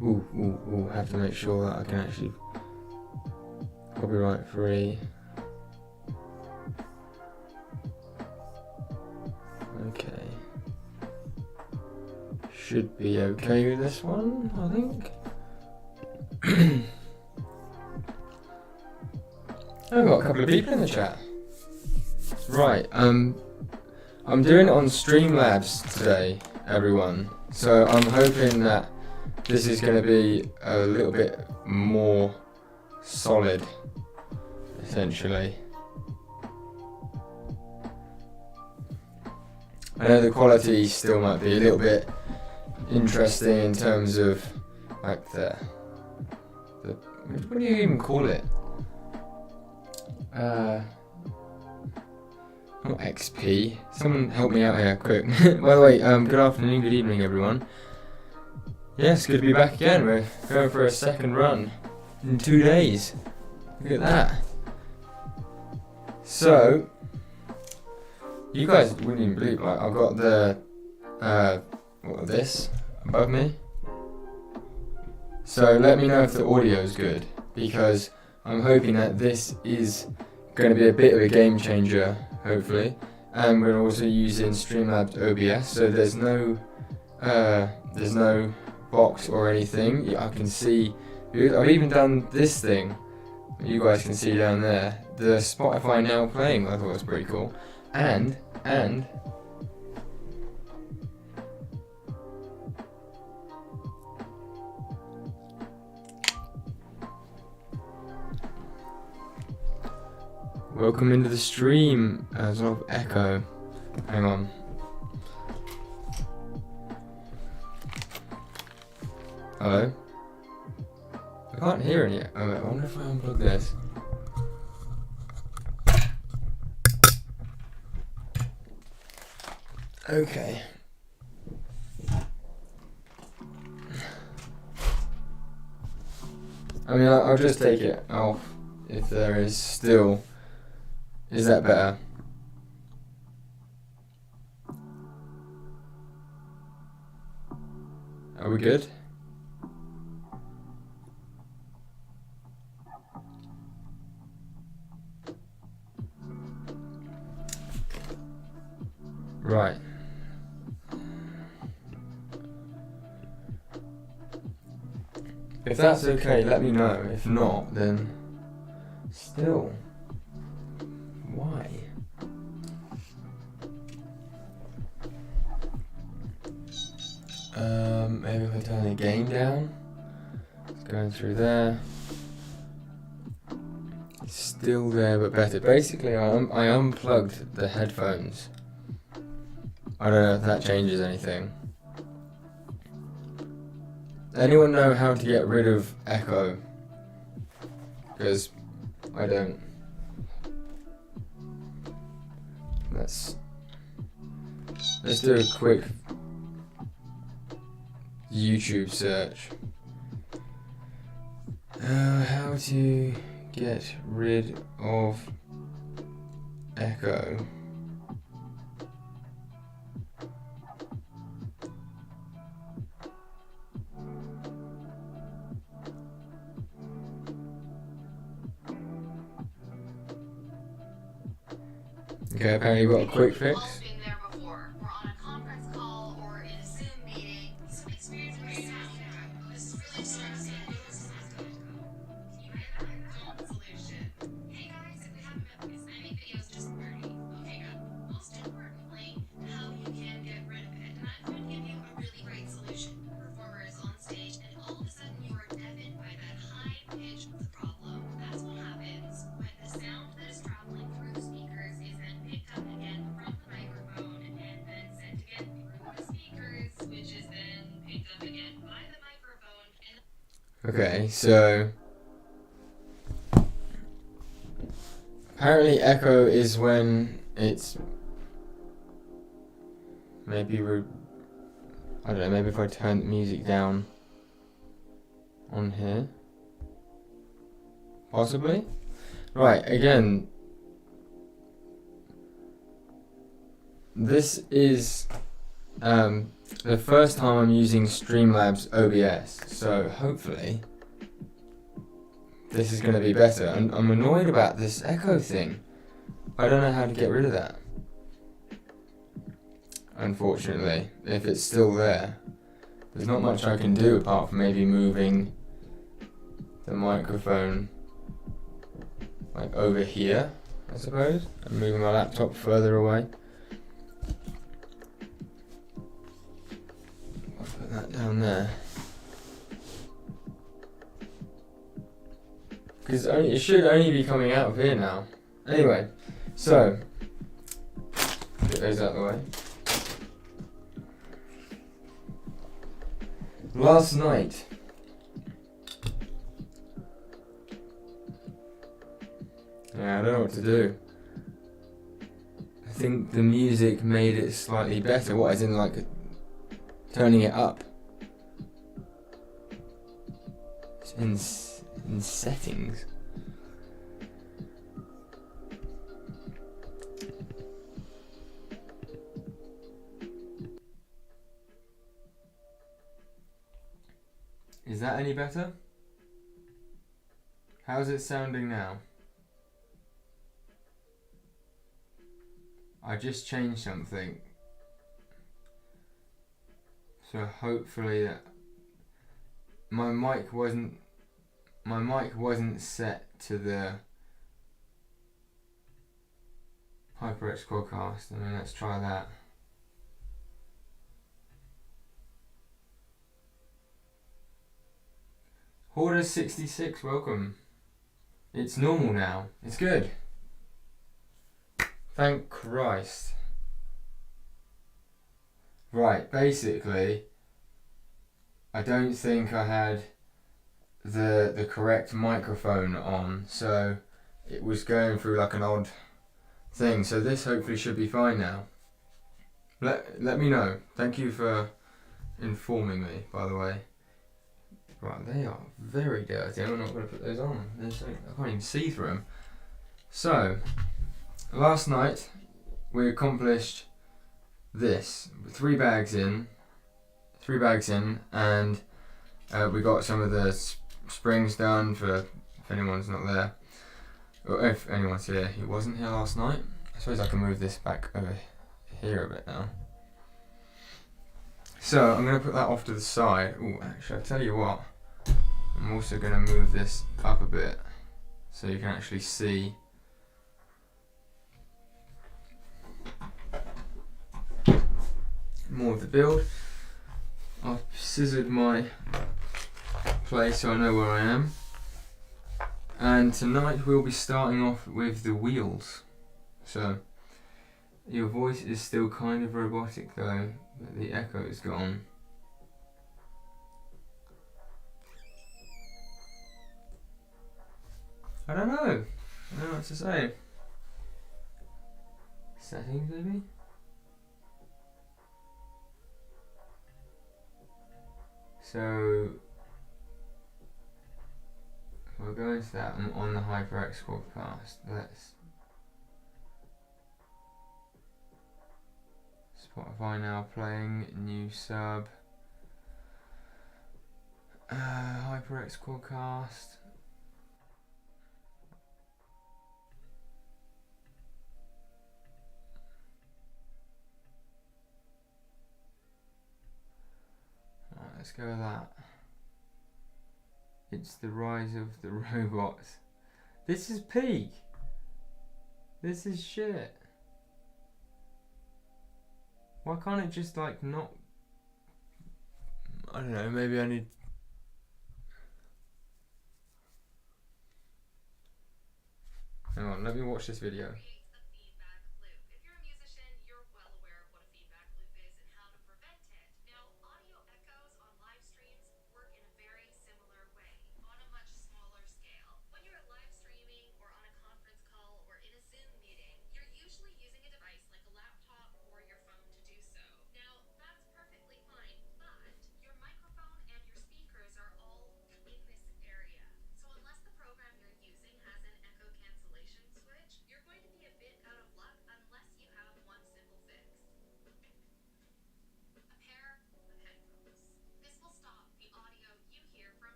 Have to make sure that I can actually copyright free. Okay. Should be okay with this one, I think. I've got a couple of people in the chat. Right, I'm doing it on Streamlabs today, everyone. So I'm hoping that this is going to be a little bit more solid, essentially. I know the quality still might be a little bit interesting in terms of like the what do you even call it? Not XP. Someone help me out here, quick. By the way, good afternoon, good evening, everyone. Yes, good to be back again. We're going for a second run in 2 days. Look at that. So, you guys wouldn't even believe, like, I've got the, this above me. So let me know if the audio is good, because I'm hoping that this is going to be a bit of a game changer, hopefully. And we're also using Streamlabs OBS, so there's no box or anything. I can see, I've even done this thing, you guys can see down there, the Spotify Now playing. I thought it was pretty cool. And welcome into the stream as of Echo. Hang on. Hello? I can't hear it yet. Oh, I wonder if I unplug this. Okay. I mean, I'll just take it off if there is still. Is that better? Are we good? Right. If that's okay, let me know. If not, then still. Why? Maybe if I turn the gain down. It's going through there. It's still there, but better. Basically, I unplugged the headphones. I don't know if that changes anything. Anyone know how to get rid of echo? Because I don't. Let's do a quick YouTube search. How to get rid of echo. Okay, apparently we've got a quick fix. Okay, so apparently echo is when it's maybe I don't know, maybe if I turn the music down on here, possibly. Right, again, this is the first time I'm using Streamlabs OBS, so hopefully this is going to be better. And I'm annoyed about this echo thing. I don't know how to get rid of that. Unfortunately, if it's still there, there's not much I can do apart from maybe moving the microphone like over here, I suppose, and moving my laptop further away. I'll put that down there. Because it should only be coming out of here now. Anyway, so get those out of the way. Last night, yeah, I don't know what to do. I think the music made it slightly better. What, as in like turning it up? In settings. Is that any better? How's it sounding now? I just changed something, so hopefully that my mic wasn't set to the HyperX Quadcast. I mean, let's try that. Hoarder66, welcome. It's normal now. It's good. Thank Christ. Right, basically, I don't think I had the correct microphone on, so it was going through like an odd thing. So this hopefully should be fine now. Let me know. Thank you for informing me, by the way. Right, they are very dirty. I'm not going to put those on. I can't even see through them. So, last night we accomplished this. 3 bags in, and we got some of the springs done for if anyone's not there. Or if anyone's here. He wasn't here last night. I suppose I can move this back over here a bit now. So I'm going to put that off to the side. Oh, actually, I'll tell you what. I'm also going to move this up a bit so you can actually see. More of the build. I've scissored my place so I know where I am. And tonight we'll be starting off with the wheels. So your voice is still kind of robotic though, but the echo is gone. I don't know what to say. Settings maybe? So we'll go into that on the HyperX Quadcast. Let's Spotify now playing, new sub. HyperX Quadcast. Right, let's go with that. It's the rise of the robots. This is peak. This is shit. Why can't it just like not? I don't know, maybe I need. Hang on, let me watch this video.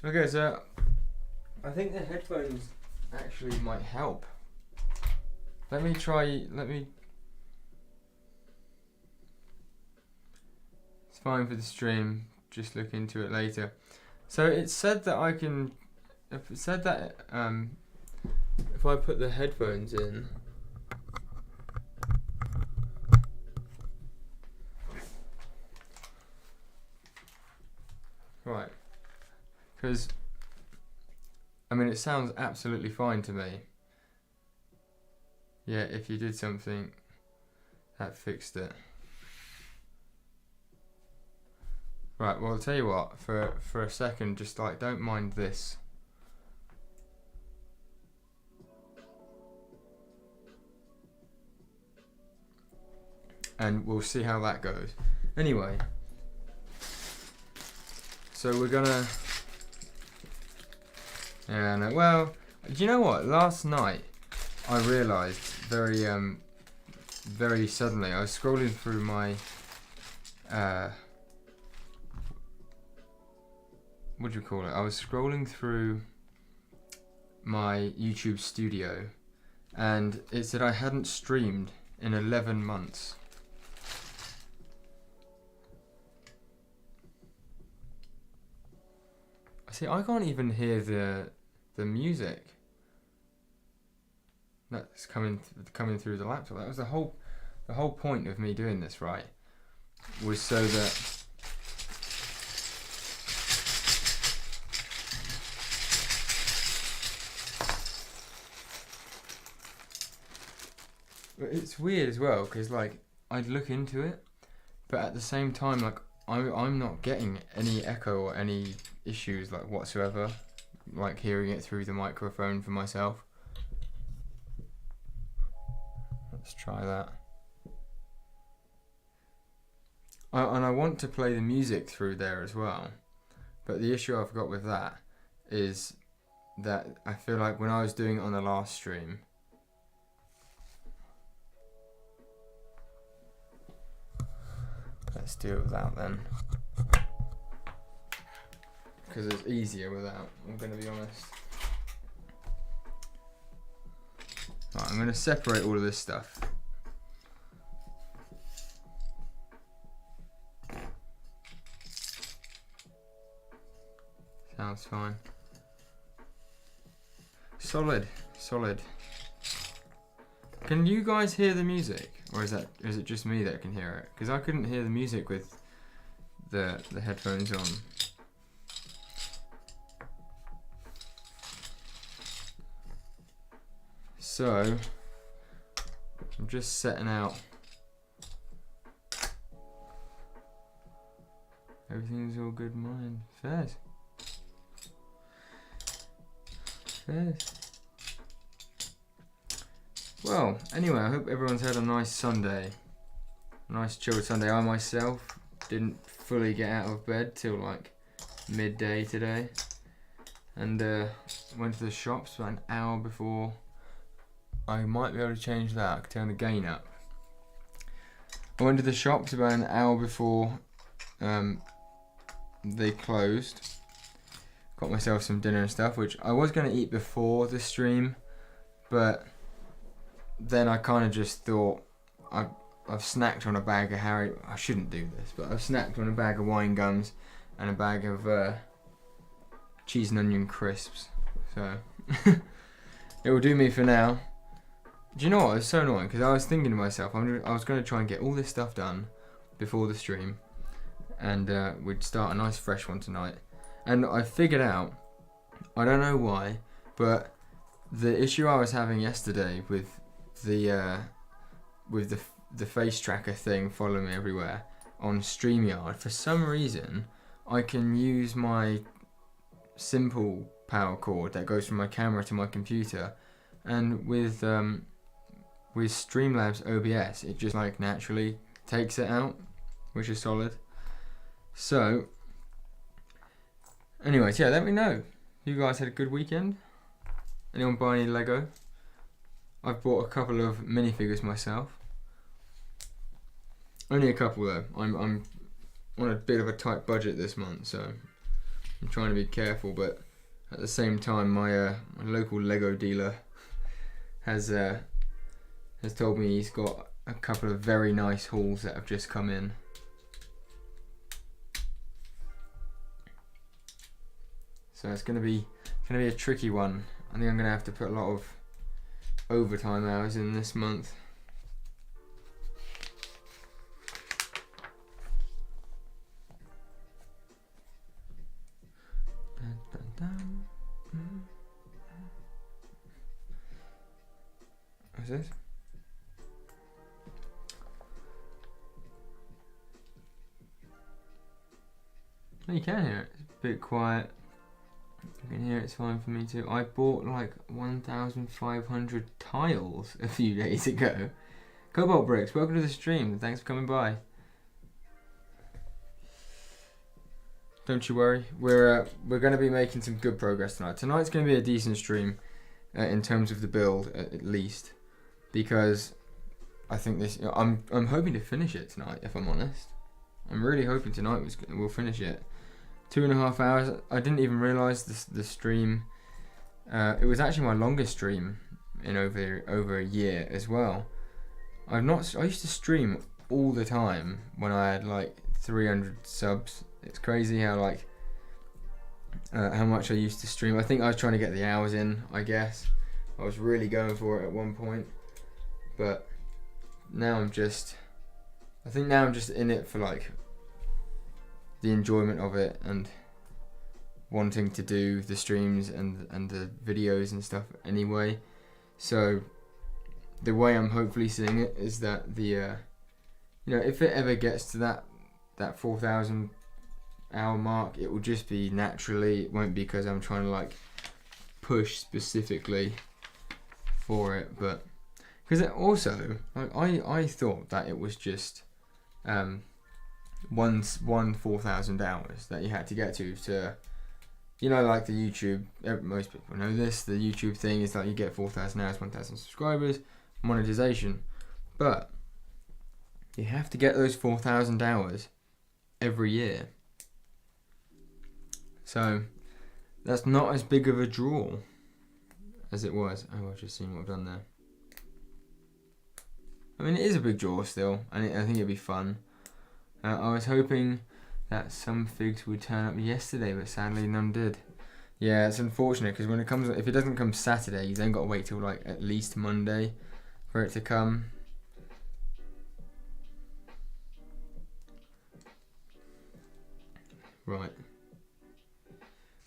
Okay, so I think the headphones actually might help. Let me. It's fine for the stream, just look into it later. So it said that I can. It said that if I put the headphones in. Right. Because, I mean, it sounds absolutely fine to me. Yeah, if you did something that fixed it. Right, well, I'll tell you what, for a second, just like, don't mind this. And we'll see how that goes. Anyway, so we're gonna... Yeah, no, well, do you know what? Last night, I realised very suddenly, I was scrolling through my... what do you call it? I was scrolling through my YouTube studio, and it said I hadn't streamed in 11 months. See, I can't even hear the music that's coming through the laptop. That was the whole point of me doing this, right? Was so that it's weird as well, because like I'd look into it, but at the same time, like I'm not getting any echo or any issues like whatsoever, like hearing it through the microphone for myself. Let's try that. And I want to play the music through there as well, but the issue I've got with that is that I feel like when I was doing it on the last stream, let's do it without then, because it's easier without, I'm going to be honest. Right, I'm going to separate all of this stuff. Sounds fine. Solid. Can you guys hear the music, or is it just me that can hear it? Because I couldn't hear the music with the headphones on. So I'm just setting out. Everything's all good, mine. Fairs. Well, anyway, I hope everyone's had a nice Sunday. A nice chilled Sunday. I myself didn't fully get out of bed till like midday today. And went to the shops about an hour before. I might be able to change that. I could turn the gain up. I went to the shops about an hour before they closed. Got myself some dinner and stuff, which I was going to eat before the stream, but then I kind of just thought I've snacked on a bag of I shouldn't do this, but I've snacked on a bag of wine gums and a bag of cheese and onion crisps, so it will do me for now. Do you know what? It's so annoying, because I was thinking to myself, I was going to try and get all this stuff done before the stream, and we'd start a nice fresh one tonight. And I figured out, I don't know why, but the issue I was having yesterday with the face tracker thing following me everywhere on StreamYard, for some reason I can use my simple power cord that goes from my camera to my computer, and with Streamlabs OBS it just like naturally takes it out, which is solid. So anyways, yeah, let me know. You guys had a good weekend? Anyone buy any Lego? I've bought a couple of minifigures myself. Only a couple though. I'm on a bit of a tight budget this month, so I'm trying to be careful, but at the same time, my local Lego dealer has told me he's got a couple of very nice hauls that have just come in. So it's gonna be a tricky one. I think I'm gonna have to put a lot of overtime hours in this month. What's this? Oh, you can hear it. It's a bit quiet. You can hear it's fine for me too. I bought like 1,500 tiles a few days ago. Cobalt Bricks, welcome to the stream. Thanks for coming by. Don't you worry. We're going to be making some good progress tonight. Tonight's going to be a decent stream in terms of the build at least, because I think this. I'm hoping to finish it tonight. If I'm honest, I'm really hoping tonight we'll finish it. 2.5 hours. I didn't even realize the stream. It was actually my longest stream in over a year as well. I used to stream all the time when I had like 300 subs. It's crazy how how much I used to stream. I think I was trying to get the hours in. I guess I was really going for it at one point, but now I'm just in it for like the enjoyment of it and wanting to do the streams and the videos and stuff anyway. So the way I'm hopefully seeing it is that the if it ever gets to that 4,000 hour mark, it will just be naturally. It won't be because I'm trying to like push specifically for it, but because it also like I thought that it was just one 4,000 hours that you had to get to like the YouTube. Most people know this. The YouTube thing is that you get 4,000 hours, 1,000 subscribers, monetization, but you have to get those 4,000 hours every year. So that's not as big of a draw as it was. Oh, I've just seen what I've done there. I mean, it is a big draw still, and I think it'd be fun. I was hoping that some figs would turn up yesterday, but sadly none did. Yeah, it's unfortunate because if it doesn't come Saturday, you then got to wait till like at least Monday for it to come. Right.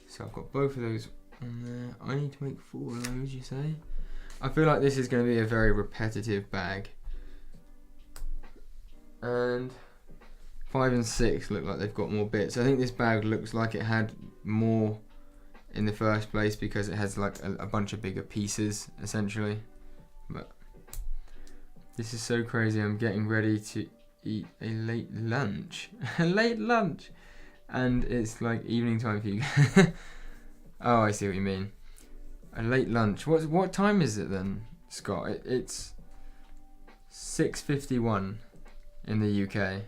So I've got both of those on there. I need to make 4 of those, you say? I feel like this is going to be a very repetitive bag. And 5 and 6 look like they've got more bits. I think this bag looks like it had more in the first place because it has like a bunch of bigger pieces essentially. But this is so crazy. I'm getting ready to eat a late lunch. A late lunch! And it's like evening time for you. Oh, I see what you mean. A late lunch. What time is it then, Scott? It's 6:51 in the UK.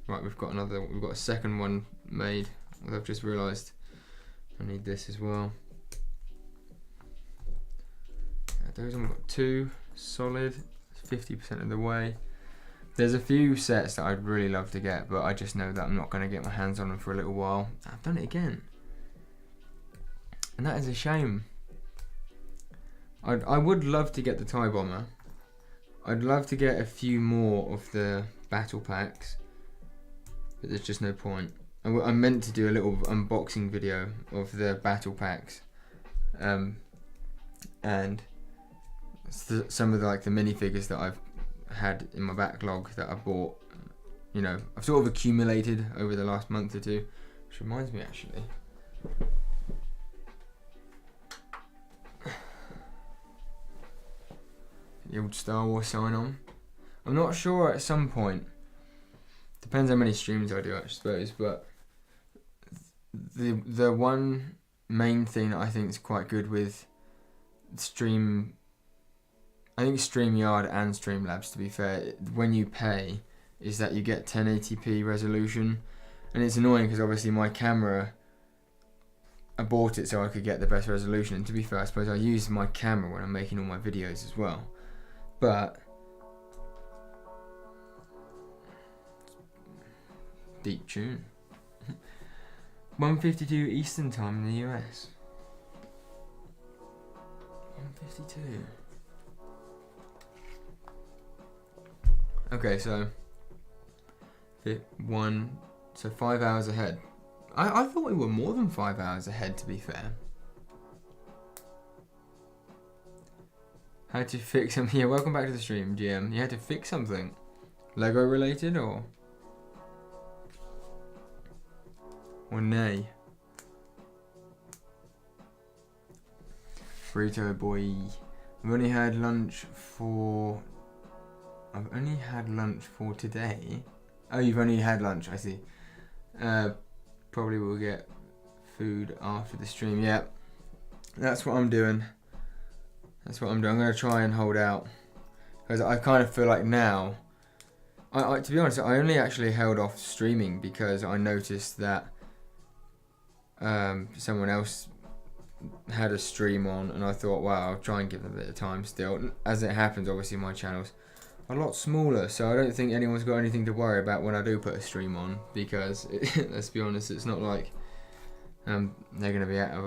Right, we've got a second one made. I've just realised I need this as well. Those I've got 2 solid, 50% of the way. There's a few sets that I'd really love to get, but I just know that I'm not going to get my hands on them for a little while. I've done it again, and that is a shame. I would love to get the TIE Bomber. I'd love to get a few more of the battle packs, but there's just no point. I meant to do a little unboxing video of the battle packs, and some of the minifigures that I've had in my backlog that I bought. I've sort of accumulated over the last month or two, which reminds me actually. The old Star Wars sign on. I'm not sure at some point. Depends how many streams I do, I suppose, but the one main thing that I think is quite good with StreamYard and Streamlabs, to be fair, when you pay, is that you get 1080p resolution, And it's annoying because obviously my camera, I bought it so I could get the best resolution. And to be fair, I suppose I use my camera when I'm making all my videos as well. But deep tune. 1:52 Eastern time in the US. 1:52. Okay, so 5 hours ahead. I thought we were more than 5 hours ahead, to be fair. How to fix something? Yeah, welcome back to the stream, GM. You had to fix something. Lego related or nay? Burrito boy. I've only had lunch for today. Oh, you've only had lunch, I see. Probably will get food after the stream. Yeah, that's what I'm doing. I'm going to try and hold out. Because I kind of feel like now, to be honest, I only actually held off streaming because I noticed that someone else had a stream on, and I thought, wow, I'll try and give them a bit of time still. As it happens, obviously my channel's a lot smaller, so I don't think anyone's got anything to worry about when I do put a stream on, because let's be honest, it's not like they're going to be out of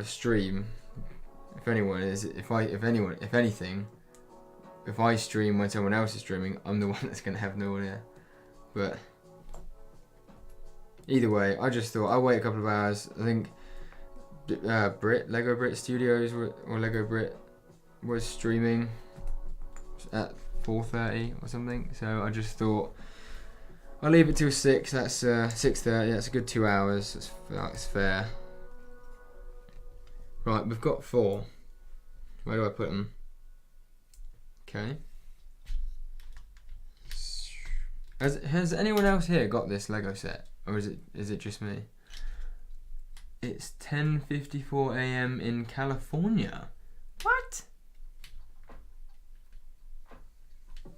a stream. If anything, if I stream when someone else is streaming, I'm the one that's going to have no idea. But either way, I just thought I'll wait a couple of hours. I think Lego Brit Studios or Lego Brit was streaming at 4:30 or something, so I just thought I'll leave it till 6. That's 6:30. That's a good 2 hours. That's fair. Right, we've got 4. Where do I put them? Okay. Has anyone else here got this Lego set, or is it just me? It's 10:54 a.m. in California. What?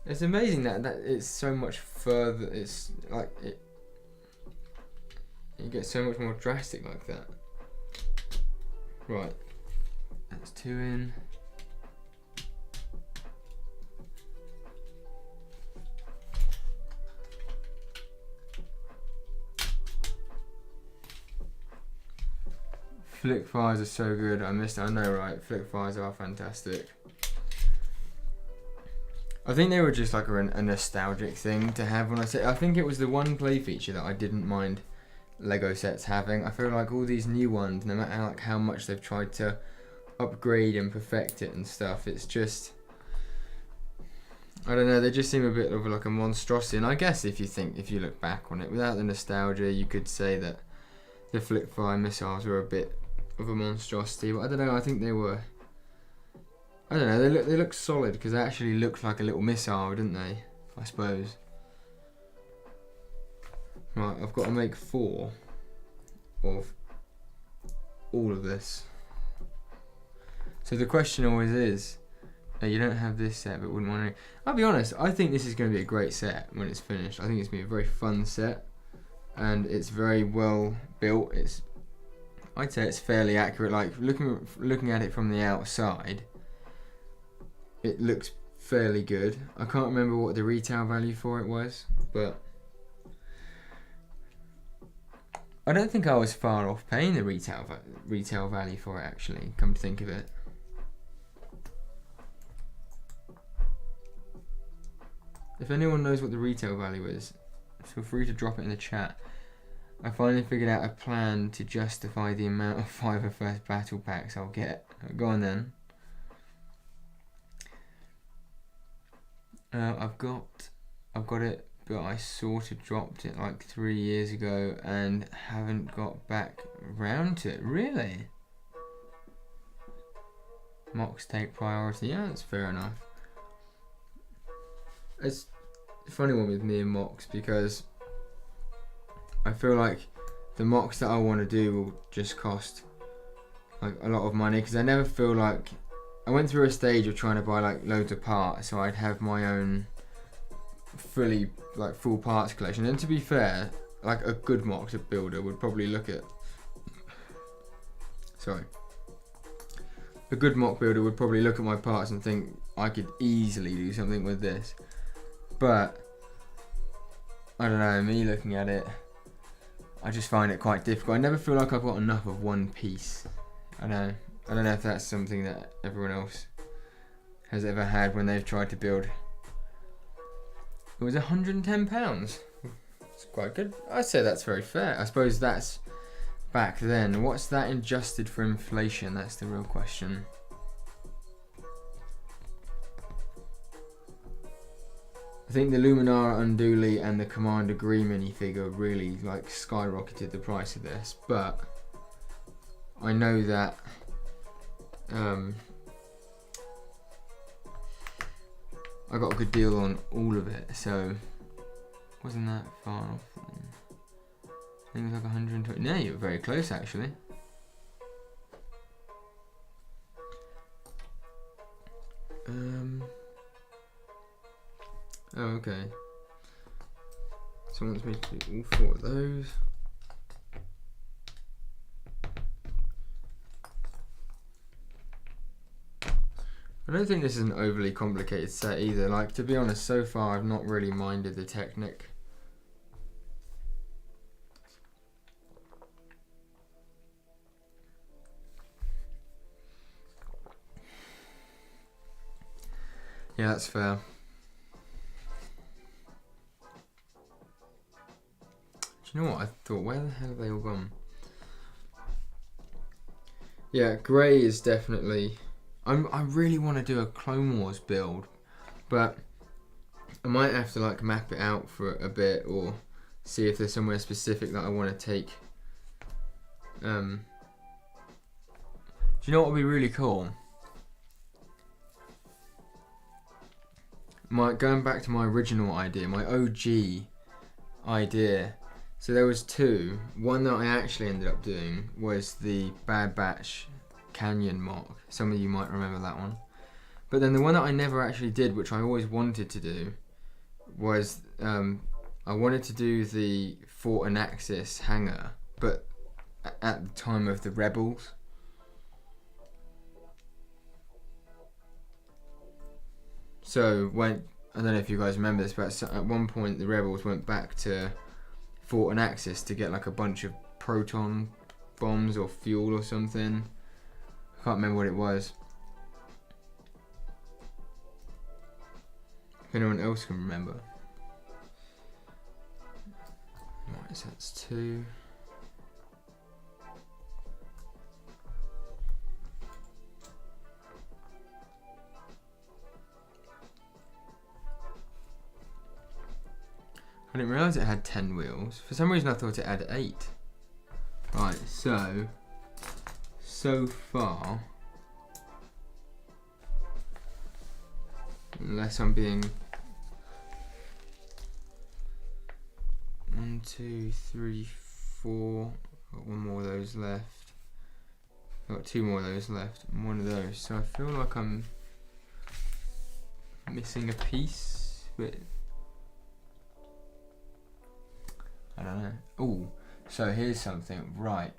It's amazing that it's so much further. It's like it gets so much more drastic like that. Right, that's 2 in. Flick fires are so good. I missed it. I know, right? Flick fires are fantastic. I think they were just like a nostalgic thing to have. When I think it was the one play feature that I didn't mind Lego sets having. I feel like all these new ones, no matter how much they've tried to upgrade and perfect it and stuff, it's just, I don't know, they just seem a bit of like a monstrosity. And I guess if you look back on it, without the nostalgia, you could say that the flip fire missiles were a bit of a monstrosity. But I don't know, I think they were, I don't know, they look solid because they actually looked like a little missile, didn't they? I suppose. Right, I've got to make 4 of all of this. So the question always is, you don't have this set but wouldn't want to. I'll be honest, I think this is going to be a great set when it's finished. I think it's going to be a very fun set, and it's very well built. I'd say it's fairly accurate. Like looking at it from the outside, it looks fairly good. I can't remember what the retail value for it was, but I don't think I was far off paying the retail value for it, actually, come to think of it. If anyone knows what the retail value is, feel free to drop it in the chat. I finally figured out a plan to justify the amount of Fiverr First Battle Packs I'll get. Go on then. I've got it, but I sort of dropped it like 3 years ago and haven't got back round to it. Really? Mocks take priority. Yeah, that's fair enough. It's a funny one with me and mocks because I feel like the mocks that I want to do will just cost like a lot of money, because I never feel like I went through a stage of trying to buy like loads of parts so I'd have my own fully like full parts collection. And to be fair, like a good mock builder would probably look at. Sorry. A good mock builder would probably look at my parts and think I could easily do something with this. But I don't know, me looking at it, I just find it quite difficult. I never feel like I've got enough of one piece. I don't know if that's something that everyone else has ever had when they've tried to build. It was £110. It's quite good. I'd say that's very fair. I suppose that's back then. What's that adjusted for inflation? That's the real question. I think the Luminara Unduli and the Commander Green minifigure really like skyrocketed the price of this, but I know that I got a good deal on all of it, so wasn't that far off. I think it was like 120. No, you were very close actually. Oh, okay. Someone wants me to do all 4 of those. I don't think this is an overly complicated set either. Like, to be honest, so far I've not really minded the Technic. Yeah, that's fair. Do you know what? I thought, where the hell have they all gone? Yeah, grey is definitely... I really want to do a Clone Wars build, but I might have to like map it out for a bit or see if there's somewhere specific that I want to take. Do you know what would be really cool? Going back to my original idea, my OG idea. So there was 2. One that I actually ended up doing was the Bad Batch Canyon mock. Some of you might remember that one. But then the one that I never actually did, which I always wanted to do, was I wanted to do the Fort Anaxis hangar, but at the time of the Rebels. So when, I don't know if you guys remember this, but at one point the Rebels went back to Fort Anaxis to get like a bunch of proton bombs or fuel or something. I can't remember what it was. If anyone else can remember. Right, so that's 2. I didn't realise it had 10 wheels. For some reason I thought it had 8. Right, so far, unless I'm being 1, 2, 3, 4, got 1 more of those left, got 2 more of those left, and 1 of those, so I feel like I'm missing a piece, but I don't know. Oh, so here's something, right.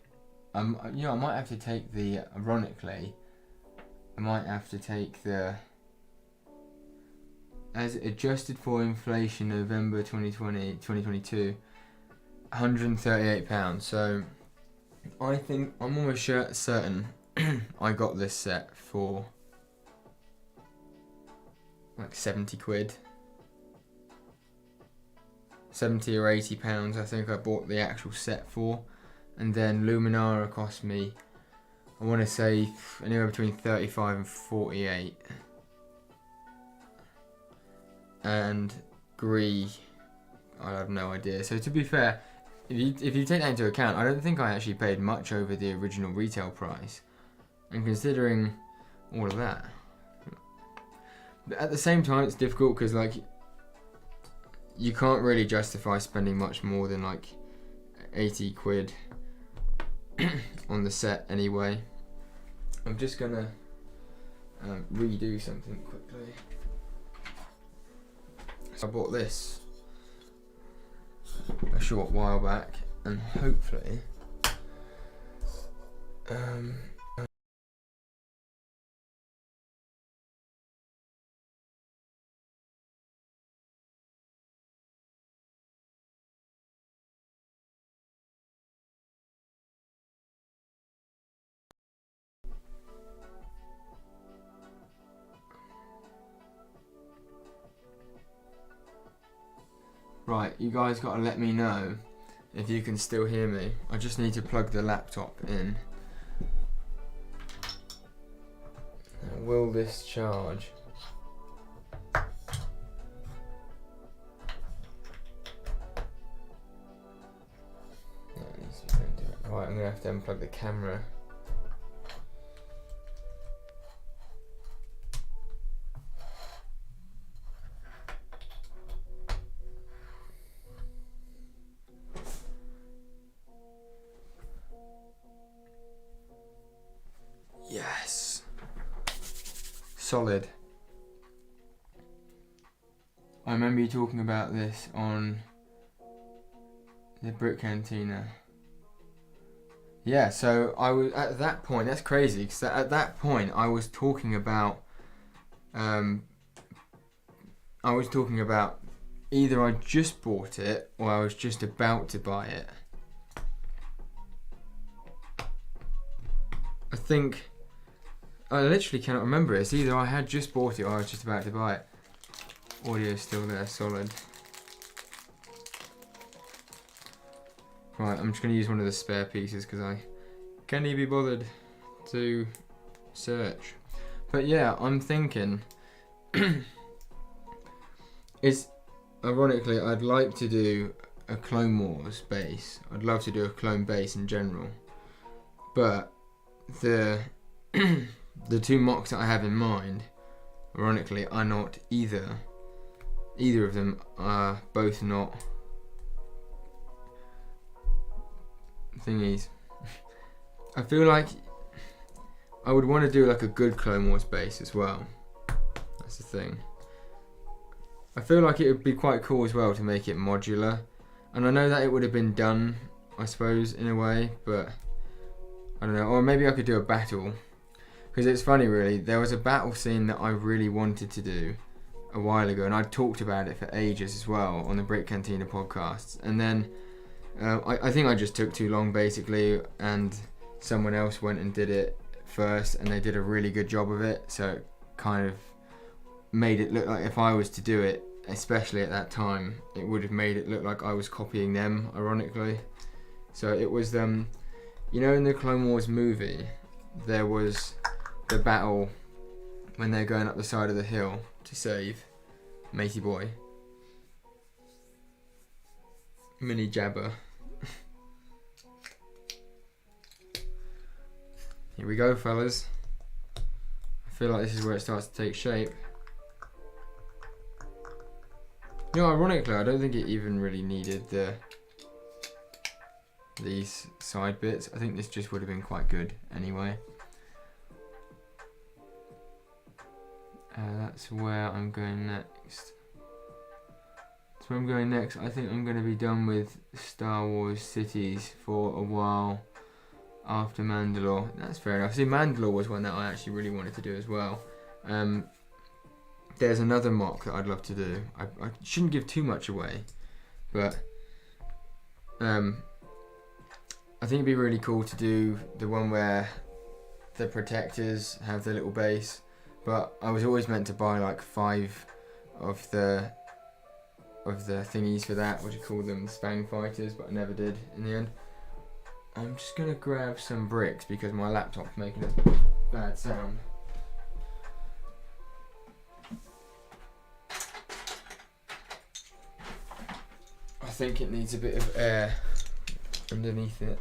I might have to take the, ironically, I might have to take the, as adjusted for inflation November 2022, £138. So I think, I'm almost certain I got this set for like 70 quid. 70 or 80 pounds I think I bought the actual set for. And then Luminara cost me, I want to say, anywhere between 35 and 48. And Gree, I have no idea. So to be fair, if you take that into account, I don't think I actually paid much over the original retail price. And considering all of that. But at the same time, it's difficult because like, you can't really justify spending much more than like 80 quid on the set anyway. I'm just gonna redo something quickly. So I bought this a short while back, and hopefully right, you guys gotta let me know if you can still hear me. I just need to plug the laptop in. Now, will this charge? That needs to be printed. Right, I'm gonna have to unplug the camera. Yes. Solid. I remember you talking about this on the Brick Cantina. Yeah, so I was at that point. That's crazy because at that point I was talking about, either I just bought it or I was just about to buy it. I think I literally cannot remember it. It's either I had just bought it or I was just about to buy it. Audio's still there, solid. Right, I'm just going to use one of the spare pieces because I can't even be bothered to search. But yeah, I'm thinking, ironically, I'd like to do a Clone Wars base. I'd love to do a clone base in general. But the the two mocks that I have in mind, ironically, are not either. Either of them are both not thingies. I feel like I would want to do like a good Clone Wars base as well. That's the thing. I feel like it would be quite cool as well to make it modular. And I know that it would have been done, I suppose, in a way, but I don't know. Or maybe I could do a battle. Because it's funny, really. There was a battle scene that I really wanted to do a while ago, and I talked about it for ages as well on the Brick Cantina podcasts. And then I think I just took too long, basically, and someone else went and did it first, and they did a really good job of it. So it kind of made it look like if I was to do it, especially at that time, it would have made it look like I was copying them, ironically. So it was you know, in the Clone Wars movie, there was the battle when they're going up the side of the hill to save Matey Boy. Mini Jabba. Here we go, fellas. I feel like this is where it starts to take shape. You know, ironically, I don't think it even really needed these side bits. I think this just would have been quite good anyway. That's where I'm going next. That's where I'm going next. I think I'm going to be done with Star Wars cities for a while after Mandalore. That's fair enough. See, Mandalore was one that I actually really wanted to do as well. There's another mock that I'd love to do. I shouldn't give too much away, but I think it'd be really cool to do the one where the protectors have their little base. But I was always meant to buy like 5 of the thingies for that. What do you call them? Spang fighters, but I never did in the end. I'm just gonna grab some bricks because my laptop's making a bad sound. I think it needs a bit of air underneath it.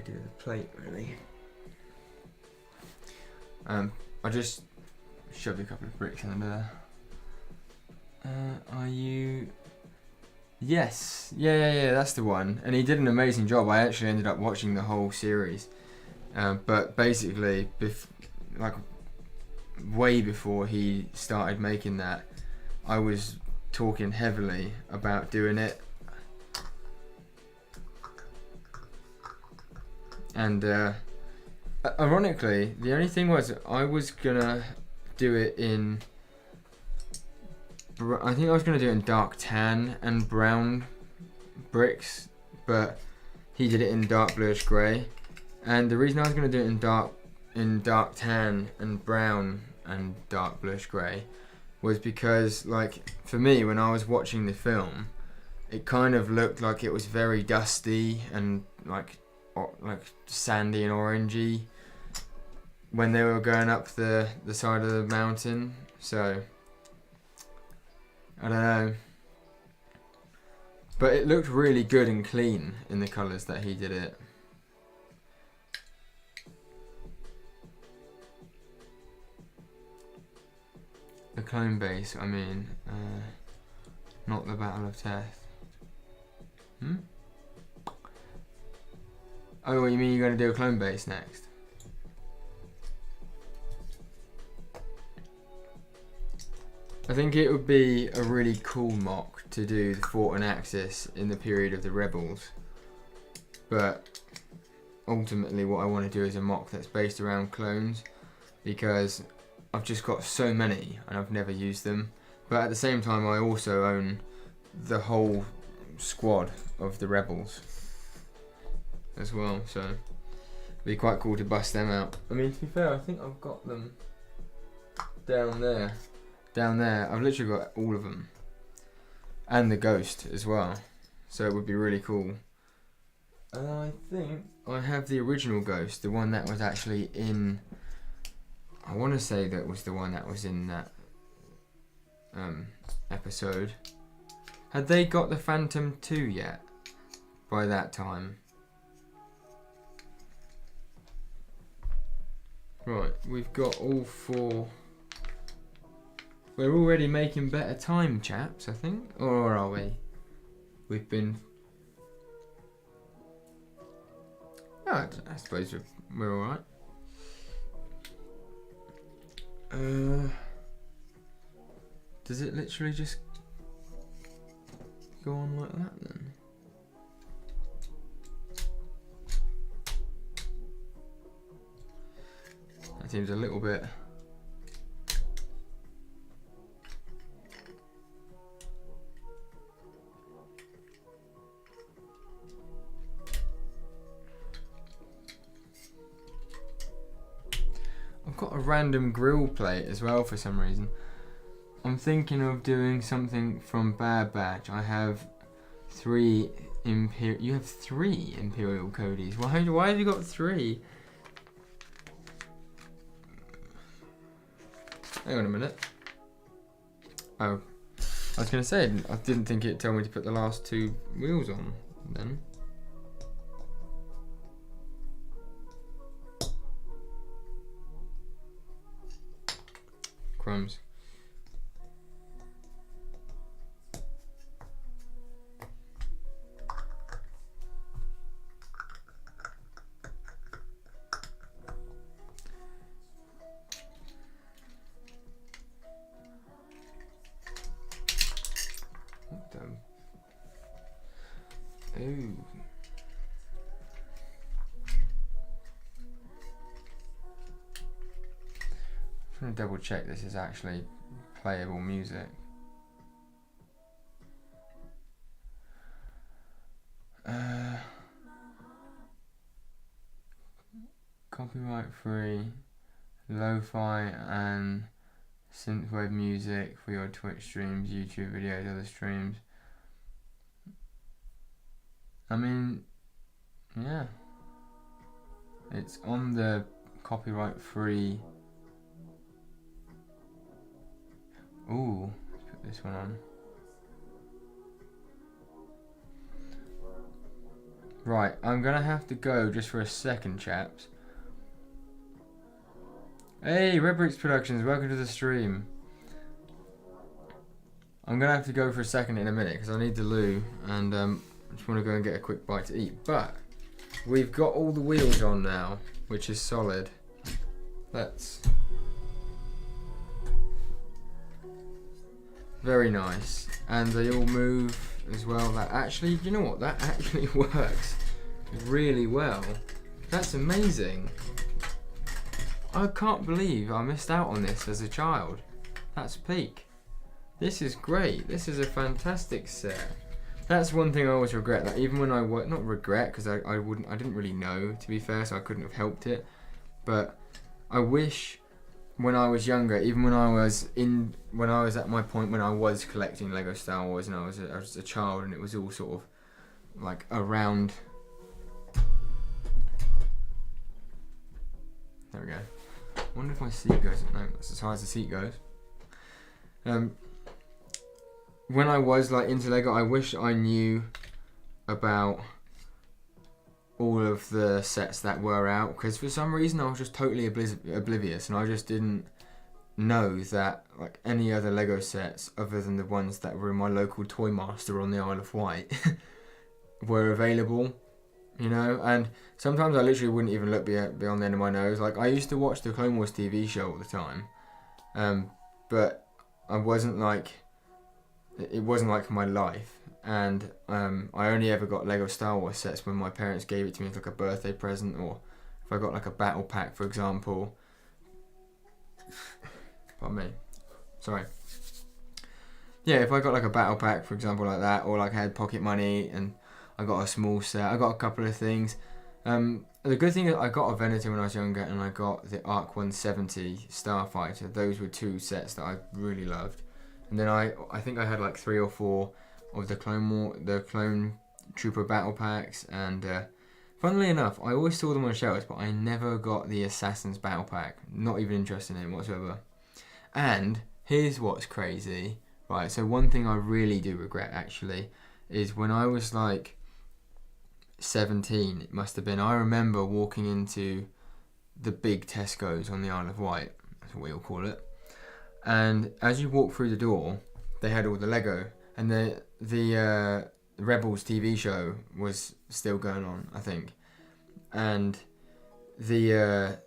do with the plate really. I just shoved a couple of bricks under there. Are you? Yes, yeah, that's the one. And he did an amazing job. I actually ended up watching the whole series. But basically, like way before he started making that, I was talking heavily about doing it. And ironically, the only thing was I was gonna do it in, I think I was gonna do it in dark tan and brown bricks, but he did it in dark bluish grey. And the reason I was gonna do it in dark tan and brown and dark bluish grey was because, like, for me, when I was watching the film, it kind of looked like it was very dusty and like sandy and orangey when they were going up the side of the mountain. So I don't know, but it looked really good and clean in the colours that he did it. The clone base, I mean, not the Battle of Teth. Oh, what, you mean you're going to do a clone base next? I think it would be a really cool mock to do the Fort and Axis in the period of the Rebels. But ultimately what I want to do is a mock that's based around clones, because I've just got so many and I've never used them. But at the same time, I also own the whole squad of the Rebels as well, so it'd be quite cool to bust them out. I mean, to be fair, I think I've got them down there. I've literally got all of them, and the Ghost as well, so it would be really cool. And I think I have the original Ghost, the one that was actually in, I want to say that was the one that was in that episode. Had they got the Phantom 2 yet by that time? Right, we've got all 4. We're already making better time, chaps, I think. Or are we? We've been... Oh, I suppose we're alright. Does it literally just go on like that then? That seems a little bit... I've got a random grill plate as well for some reason. I'm thinking of doing something from Bad Batch. I have 3 Imperial... You have 3 Imperial Codys. Why have you got 3? Hang on a minute. Oh, I was going to say, I didn't think it told me to put the last 2 wheels on then. Crumbs. Ooh. I'm trying to double check this is actually playable music. Copyright free, lo-fi and synthwave music for your Twitch streams, YouTube videos, other streams. I mean, yeah, it's on the copyright free. Ooh, let's put this one on. Right, I'm gonna have to go just for a second, chaps. Hey, Red Bricks Productions, welcome to the stream. I'm gonna have to go for a second in a minute because I need the loo and I just want to go and get a quick bite to eat. But we've got all the wheels on now, which is solid. Let's. Very nice, and they all move as well. That actually, you know what? That actually works really well. That's amazing. I can't believe I missed out on this as a child. That's peak. This is great. This is a fantastic set. That's one thing I always regret. That even when I work, not regret, because I didn't really know, to be fair, so I couldn't have helped it. But I wish when I was younger, even when I was at my point when I was collecting Lego Star Wars and I was a child, and it was all sort of like around. There we go. I wonder if my seat goes. No, that's as high as the seat goes. When I was like into Lego, I wish I knew about all of the sets that were out, because for some reason I was just totally oblivious, and I just didn't know that like any other Lego sets other than the ones that were in my local Toy Master on the Isle of Wight were available, you know. And sometimes I literally wouldn't even look beyond the end of my nose. Like, I used to watch the Clone Wars TV show all the time, but I wasn't like, it wasn't like my life. And I only ever got Lego Star Wars sets when my parents gave it to me as like a birthday present, or if I got like a battle pack, for example. Pardon me. Sorry. Yeah, if I got like a battle pack, for example, like that, or like I had pocket money and I got a small set, I got a couple of things. The good thing is I got a Venator when I was younger, and I got the Arc 170 Starfighter. Those were two sets that I really loved. And then I think I had like 3 or 4 of the Clone Trooper battle packs, and funnily enough, I always saw them on shelves, but I never got the Assassin's battle pack. Not even interested in it whatsoever. And here's what's crazy, right? So one thing I really do regret actually is when I was like 17, it must have been. I remember walking into the big Tesco's on the Isle of Wight. That's what we all call it. And as you walk through the door, they had all the Lego, and the Rebels TV show was still going on, I think, and the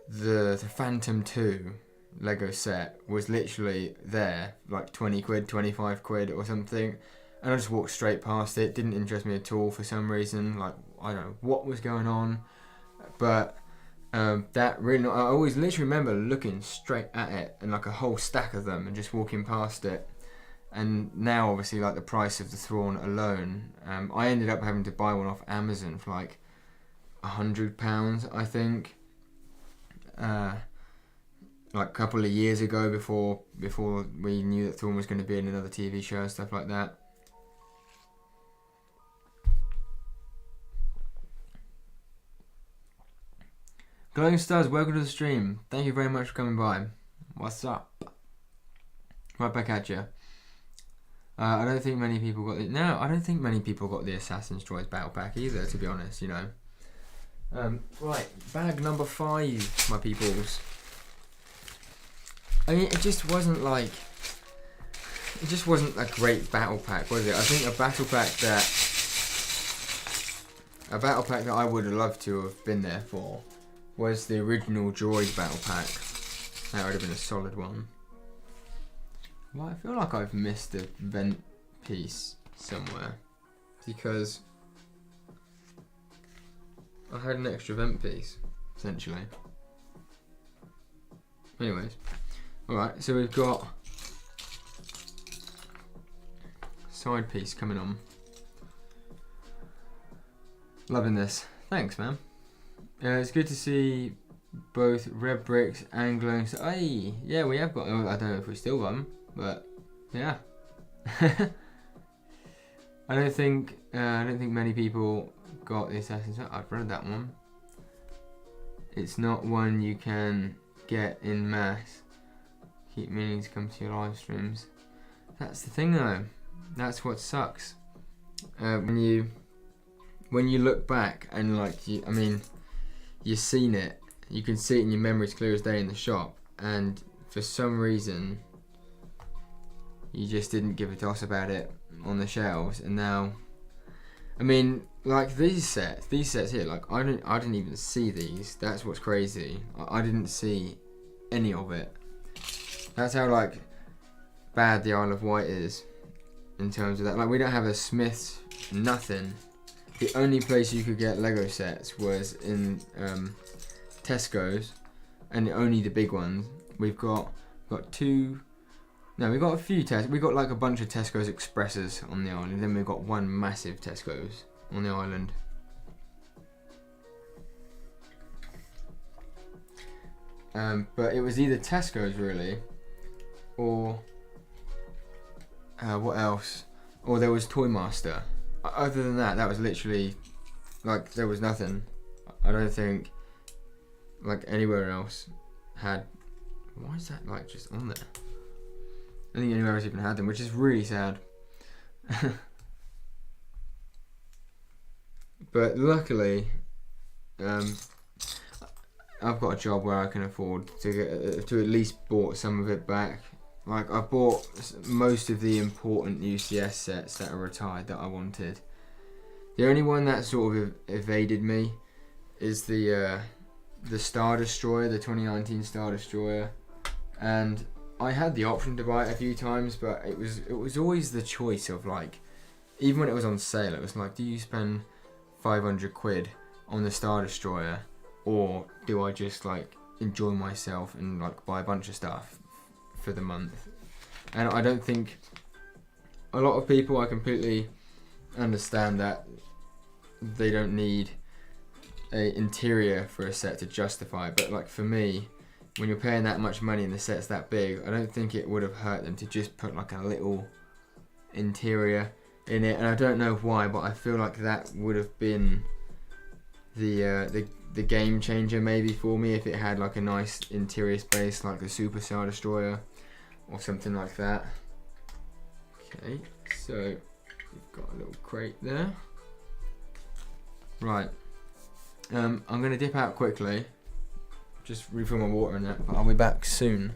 Phantom 2 Lego set was literally there, like 20 quid, 25 quid or something, and I just walked straight past it. Didn't interest me at all for some reason. Like, I don't know what was going on, but that really, I always literally remember looking straight at it and like a whole stack of them and just walking past it. And now obviously, like the price of the Thrawn alone, I ended up having to buy one off Amazon for like £100, I think, like a couple of years ago, before we knew that Thrawn was going to be in another TV show and stuff like that. Glowing Stars, welcome to the stream. Thank you very much for coming by. What's up? Right back at you. I don't think many people got it. No, I don't think many people got the Assassin's Droids battle pack either, to be honest, you know. Right, bag number 5, my peoples. I mean, it just wasn't a great battle pack, was it? I think a battle pack that I would have loved to have been there for was the original Droid battle pack. That would have been a solid one. Well, I feel like I've missed a vent piece somewhere, because I had an extra vent piece, essentially. Anyways, alright, so we've got side piece coming on. Loving this. Thanks, man. It's good to see both Red Bricks and Glowing Stars. Hey, yeah, we have got. I don't know if we still got them, but yeah. I don't think many people got the Assassin's. I've read that one. It's not one you can get in mass. Keep meaning to come to your live streams. That's the thing, though. That's what sucks. When you when you look back and like I mean, you've seen it, you can see it in your memory as clear as day in the shop, and for some reason you just didn't give a toss about it on the shelves, and now, I mean, like these sets here, like I didn't even see these. That's what's crazy. I didn't see any of it. That's how like bad the Isle of Wight is in terms of that. Like we don't have a Smith's, nothing. The only place you could get Lego sets was in Tesco's, and only the big ones. We've got two. No, we've got a few we got like a bunch of Tesco's Expresses on the island. Then we've got one massive Tesco's on the island. But it was either Tesco's really, or what else? Or there was Toy Master. Other than that, that was literally like there was nothing. I don't think like anywhere else had. Why is that like just on there? I don't think anywhere else even had them, which is really sad. But luckily, I've got a job where I can afford to get to at least bought some of it back. Like I bought most of the important UCS sets that are retired that I wanted. The only one that sort of evaded me is the Star Destroyer, the 2019 Star Destroyer, and I had the option to buy it a few times, but it was always the choice of like, even when it was on sale, it was like, do you spend 500 quid on the Star Destroyer, or do I just like enjoy myself and like buy a bunch of stuff for the month? And I don't think a lot of people, I completely understand that they don't need a interior for a set to justify, but like for me, when you're paying that much money and the set's that big, I don't think it would have hurt them to just put like a little interior in it. And I don't know why, but I feel like that would have been the game changer maybe for me, if it had like a nice interior space like the Super Star Destroyer or something like that. Okay, so we've got a little crate there. Right, I'm going to dip out quickly, just refill my water and that, but I'll be back soon.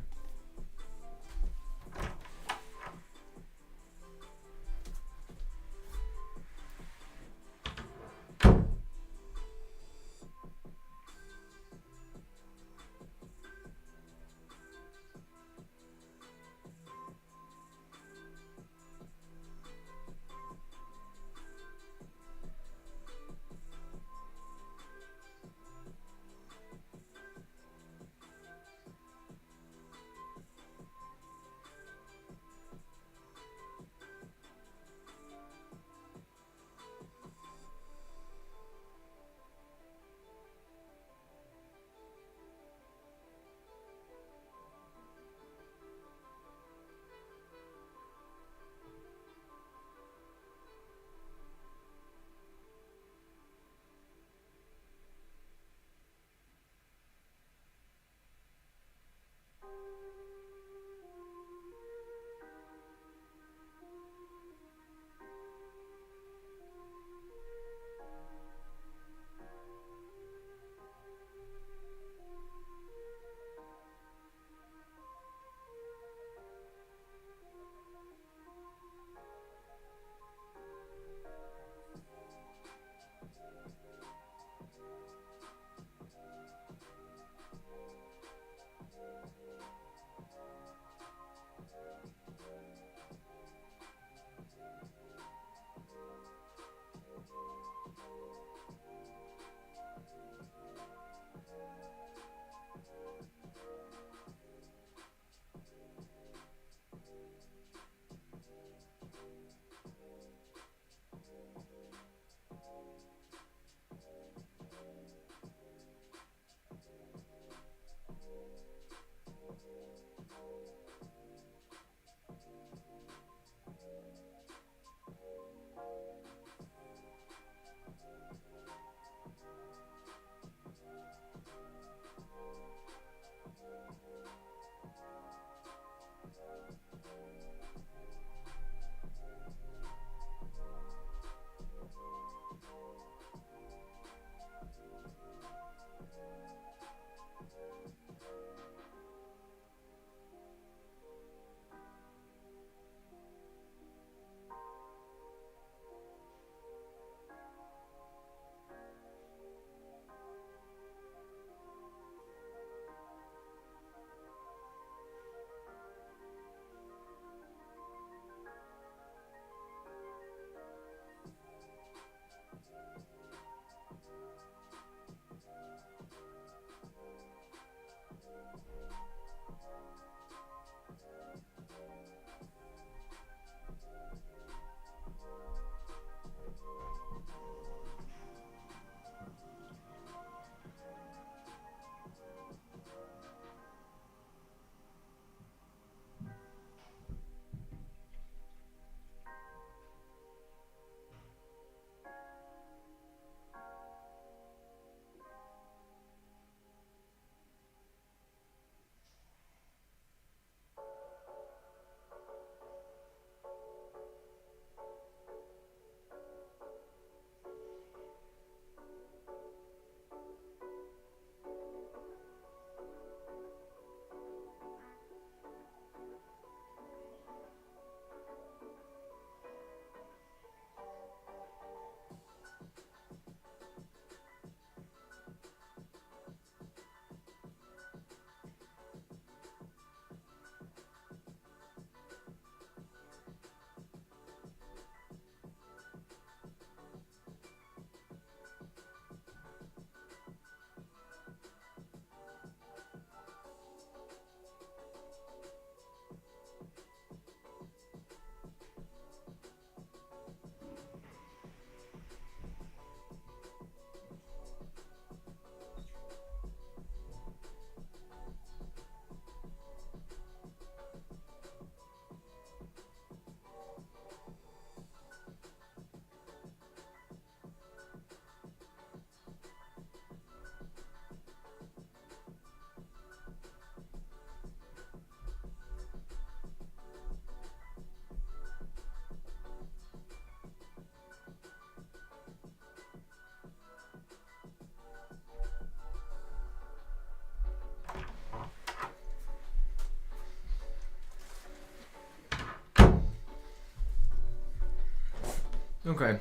Okay.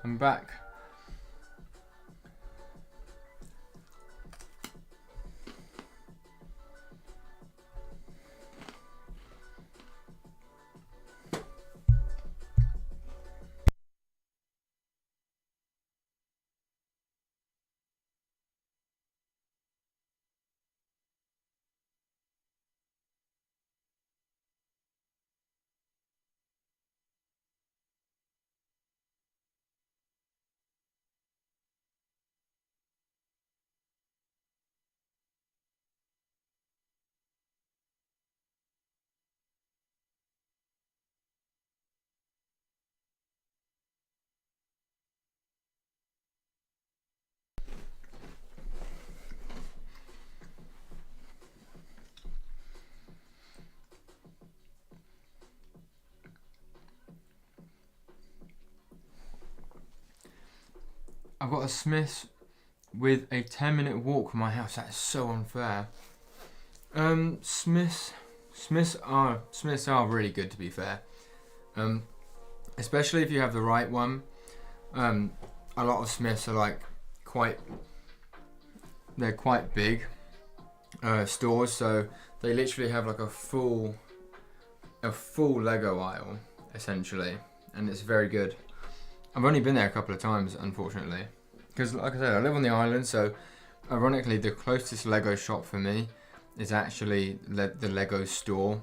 I'm back. I've got a Smith's with a 10-minute walk from my house. That is so unfair. Smiths are really good, to be fair. Especially if you have the right one. A lot of Smiths are like they're quite big stores, so they literally have like a full Lego aisle essentially, and it's very good. I've only been there a couple of times, unfortunately, because like I said, I live on the island, so ironically the closest Lego shop for me is actually the Lego store,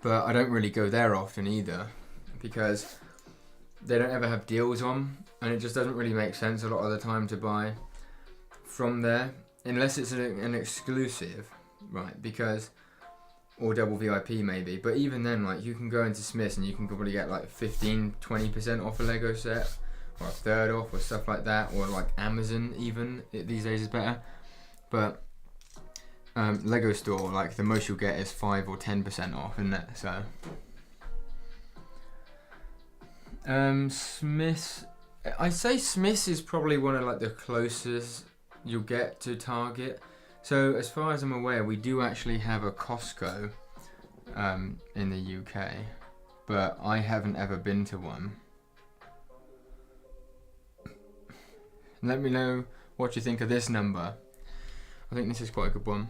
but I don't really go there often either because they don't ever have deals on, and it just doesn't really make sense a lot of the time to buy from there unless it's an exclusive, right? Because or double VIP maybe, but even then, like, you can go into Smith's and you can probably get like 15-20% off a Lego set, or a third off, or stuff like that, or like Amazon even these days is better. But Lego store, like, the most you'll get is 5 or 10% off, isn't it? So Smith's, I'd say Smith's is probably one of like the closest you'll get to Target. So as far as I'm aware, we do actually have a Costco in the UK, but I haven't ever been to one. Let me know what you think of this number. I think this is quite a good one.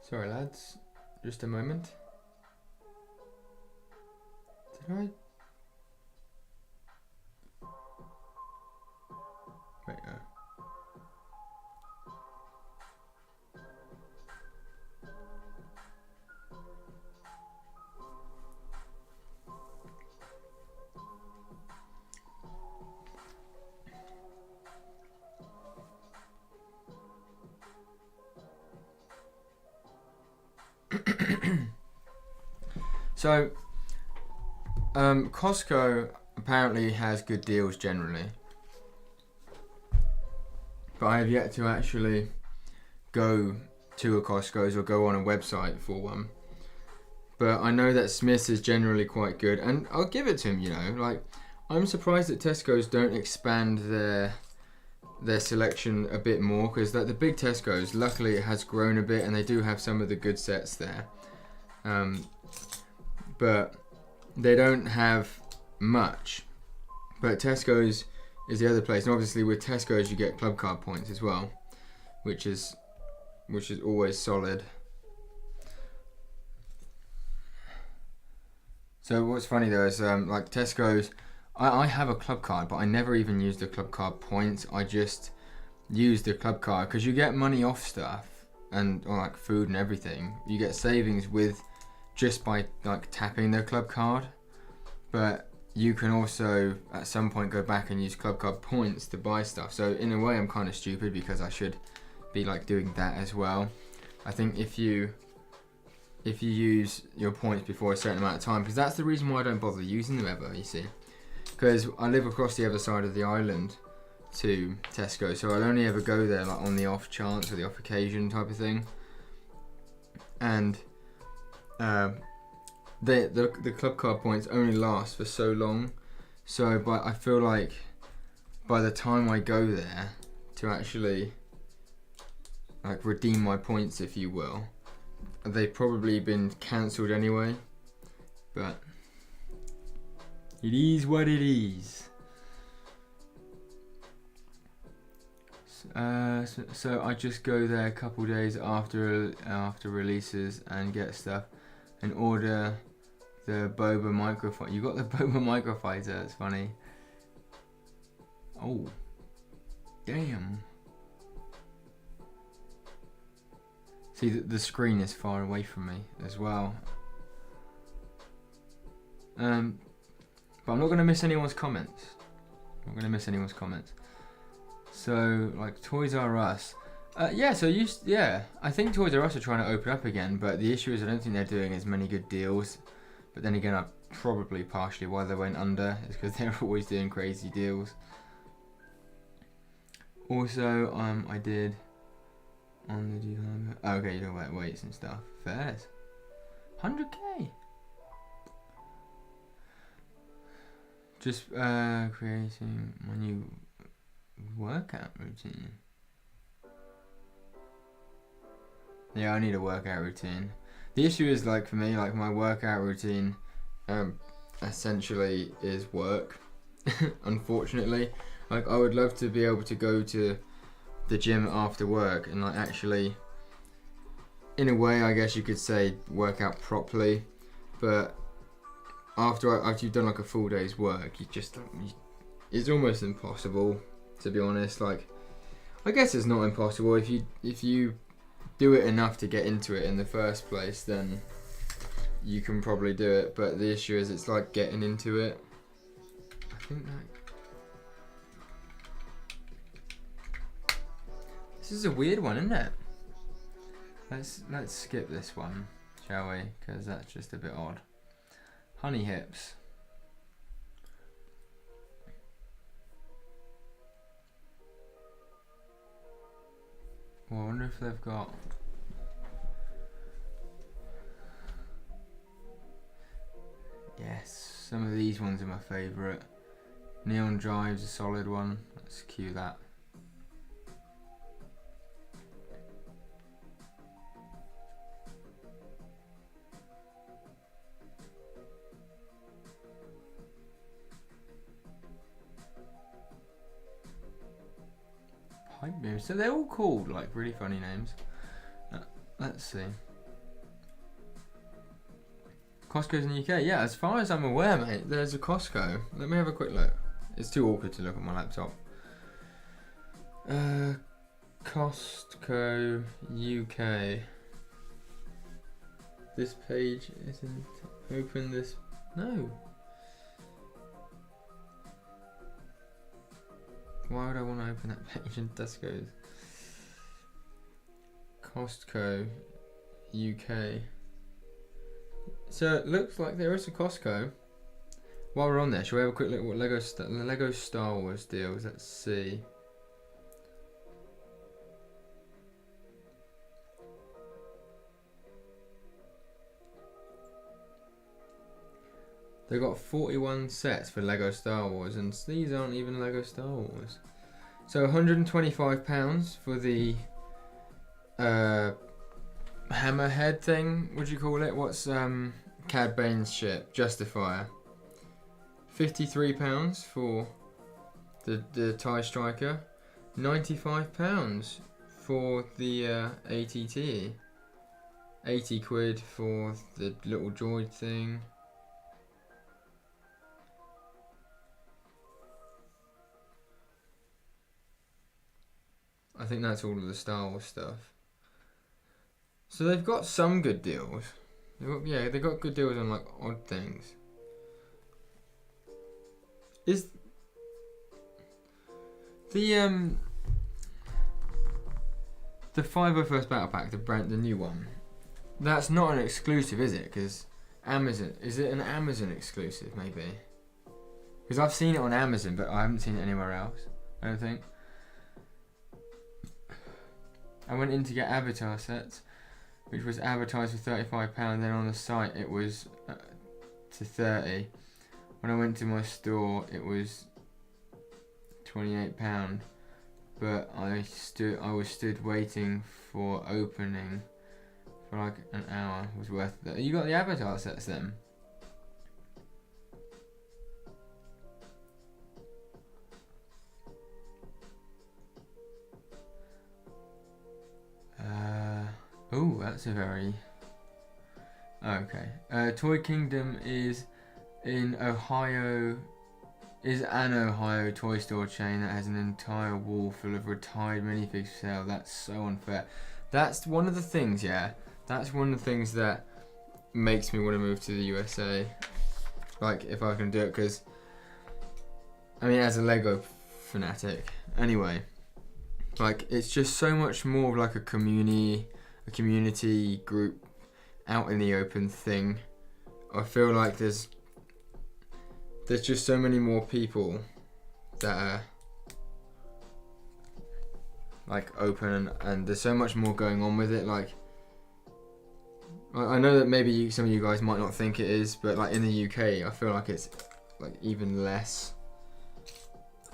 Sorry lads, just a moment. Did I? Wait, no. So, Costco apparently has good deals generally, but I have yet to actually go to a Costco's or go on a website for one. But I know that Smith's is generally quite good, and I'll give it to him, you know. Like, I'm surprised that Tesco's don't expand their selection a bit more, because the big Tesco's, luckily it has grown a bit, and they do have some of the good sets there. But they don't have much. But Tesco's is the other place, and obviously with Tesco's you get club card points as well, which is always solid. So what's funny though is like Tesco's, I have a club card, but I never even use the club card points. I just use the club card because you get money off stuff or like food and everything. You get savings with just by like tapping the club card, but you can also at some point go back and use club card points to buy stuff. So in a way I'm kind of stupid because I should be like doing that as well. I think if you use your points before a certain amount of time, because that's the reason why I don't bother using them ever, you see. Because I live across the other side of the island to Tesco, so I'll only ever go there like on the off chance or the off occasion type of thing. And the club card points only last for so long, so I feel like by the time I go there to actually like redeem my points, if you will, they've probably been cancelled anyway. But it is what it is. So I just go there a couple days after releases and get stuff and order the Boba Microfighter. You got the Boba Microfighter, it's funny. Oh, damn. See, the screen is far away from me as well. But I'm not going to miss anyone's comments. So, like, Toys R Us. I think Toys R Us are trying to open up again, but the issue is I don't think they're doing as many good deals. But then again, probably partially why they went under is because they're always doing crazy deals. Also, I did on the deal. Okay, you know about weights and stuff. Fairs, 100k. Just creating my new workout routine. Yeah, I need a workout routine. The issue is, like, for me, like, my workout routine essentially is work. Unfortunately, like, I would love to be able to go to the gym after work and, like, actually, in a way, I guess you could say, work out properly. But after you've done like a full day's work, it's almost impossible, to be honest. Like, I guess it's not impossible if you do it enough to get into it in the first place, then you can probably do it. But the issue is, it's like getting into it. I think this is a weird one, isn't it? Let's skip this one, shall we? Because that's just a bit odd. Honey hips. Well, I wonder if they've got. Yes, some of these ones are my favourite. Neon Drive's a solid one. Let's cue that. Pipe Beam. So they're all called like really funny names. Let's see. Costco's in the UK. Yeah, as far as I'm aware, mate, there's a Costco. Let me have a quick look. It's too awkward to look at my laptop. Costco UK. This page isn't open. This no. Why would I want to open that page in Tesco's? Costco UK. So it looks like there is a Costco. While we're on there, shall we have a quick look at what Lego Star Wars deals? Let's see. They got 41 sets for Lego Star Wars, and these aren't even Lego Star Wars. So £125 for the hammerhead thing. Would you call it? What's Cad Bane's ship? Justifier. £53 for the TIE Striker. £95 for the ATT. 80 quid for the little droid thing. I think that's all of the Star Wars stuff. So they've got some good deals. They've got good deals on like odd things. Is the 501st Battle Pack, the new one, that's not an exclusive, is it? Because Amazon, is it an Amazon exclusive maybe? Because I've seen it on Amazon, but I haven't seen it anywhere else, I don't think. I went in to get Avatar sets, which was advertised for £35, then on the site it was to 30. When I went to my store it was £28, but I was stood waiting for opening for like an hour. It was worth it. You got the Avatar sets then? Oh, that's a very... Okay. Toy Kingdom is in Ohio... is an Ohio toy store chain that has an entire wall full of retired minifigs for sale. That's so unfair. That's one of the things, yeah. That's one of the things that makes me want to move to the USA. Like, if I can do it, because... I mean, as a Lego fanatic. Anyway. Like, it's just so much more of like a community group out in the open thing. I feel like there's just so many more people that are like open, and there's so much more going on with it. Like, I know that maybe some of you guys might not think it is, but like in the UK, I feel like it's like even less.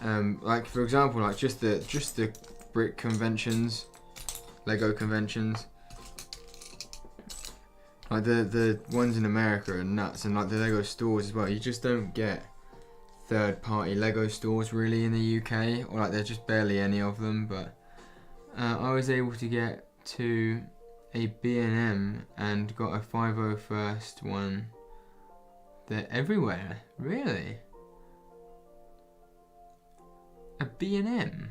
Like for example, like just the brick conventions, Lego conventions. Like the ones in America are nuts, and like the Lego stores as well. You just don't get third-party Lego stores really in the UK, or like there's just barely any of them. But I was able to get to a B&M and got a 501st one. They're everywhere, really. A B&M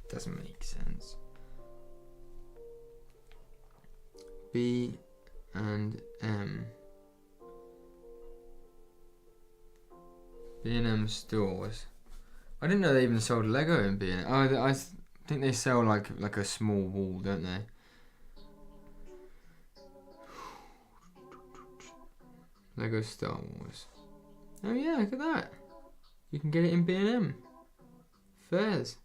doesn't make sense. B and M. B&M stores. I didn't know they even sold Lego in B&M. Oh, I think they sell like a small wall, don't they? Lego Star Wars. Oh yeah, look at that. You can get it in B&M. Fairs.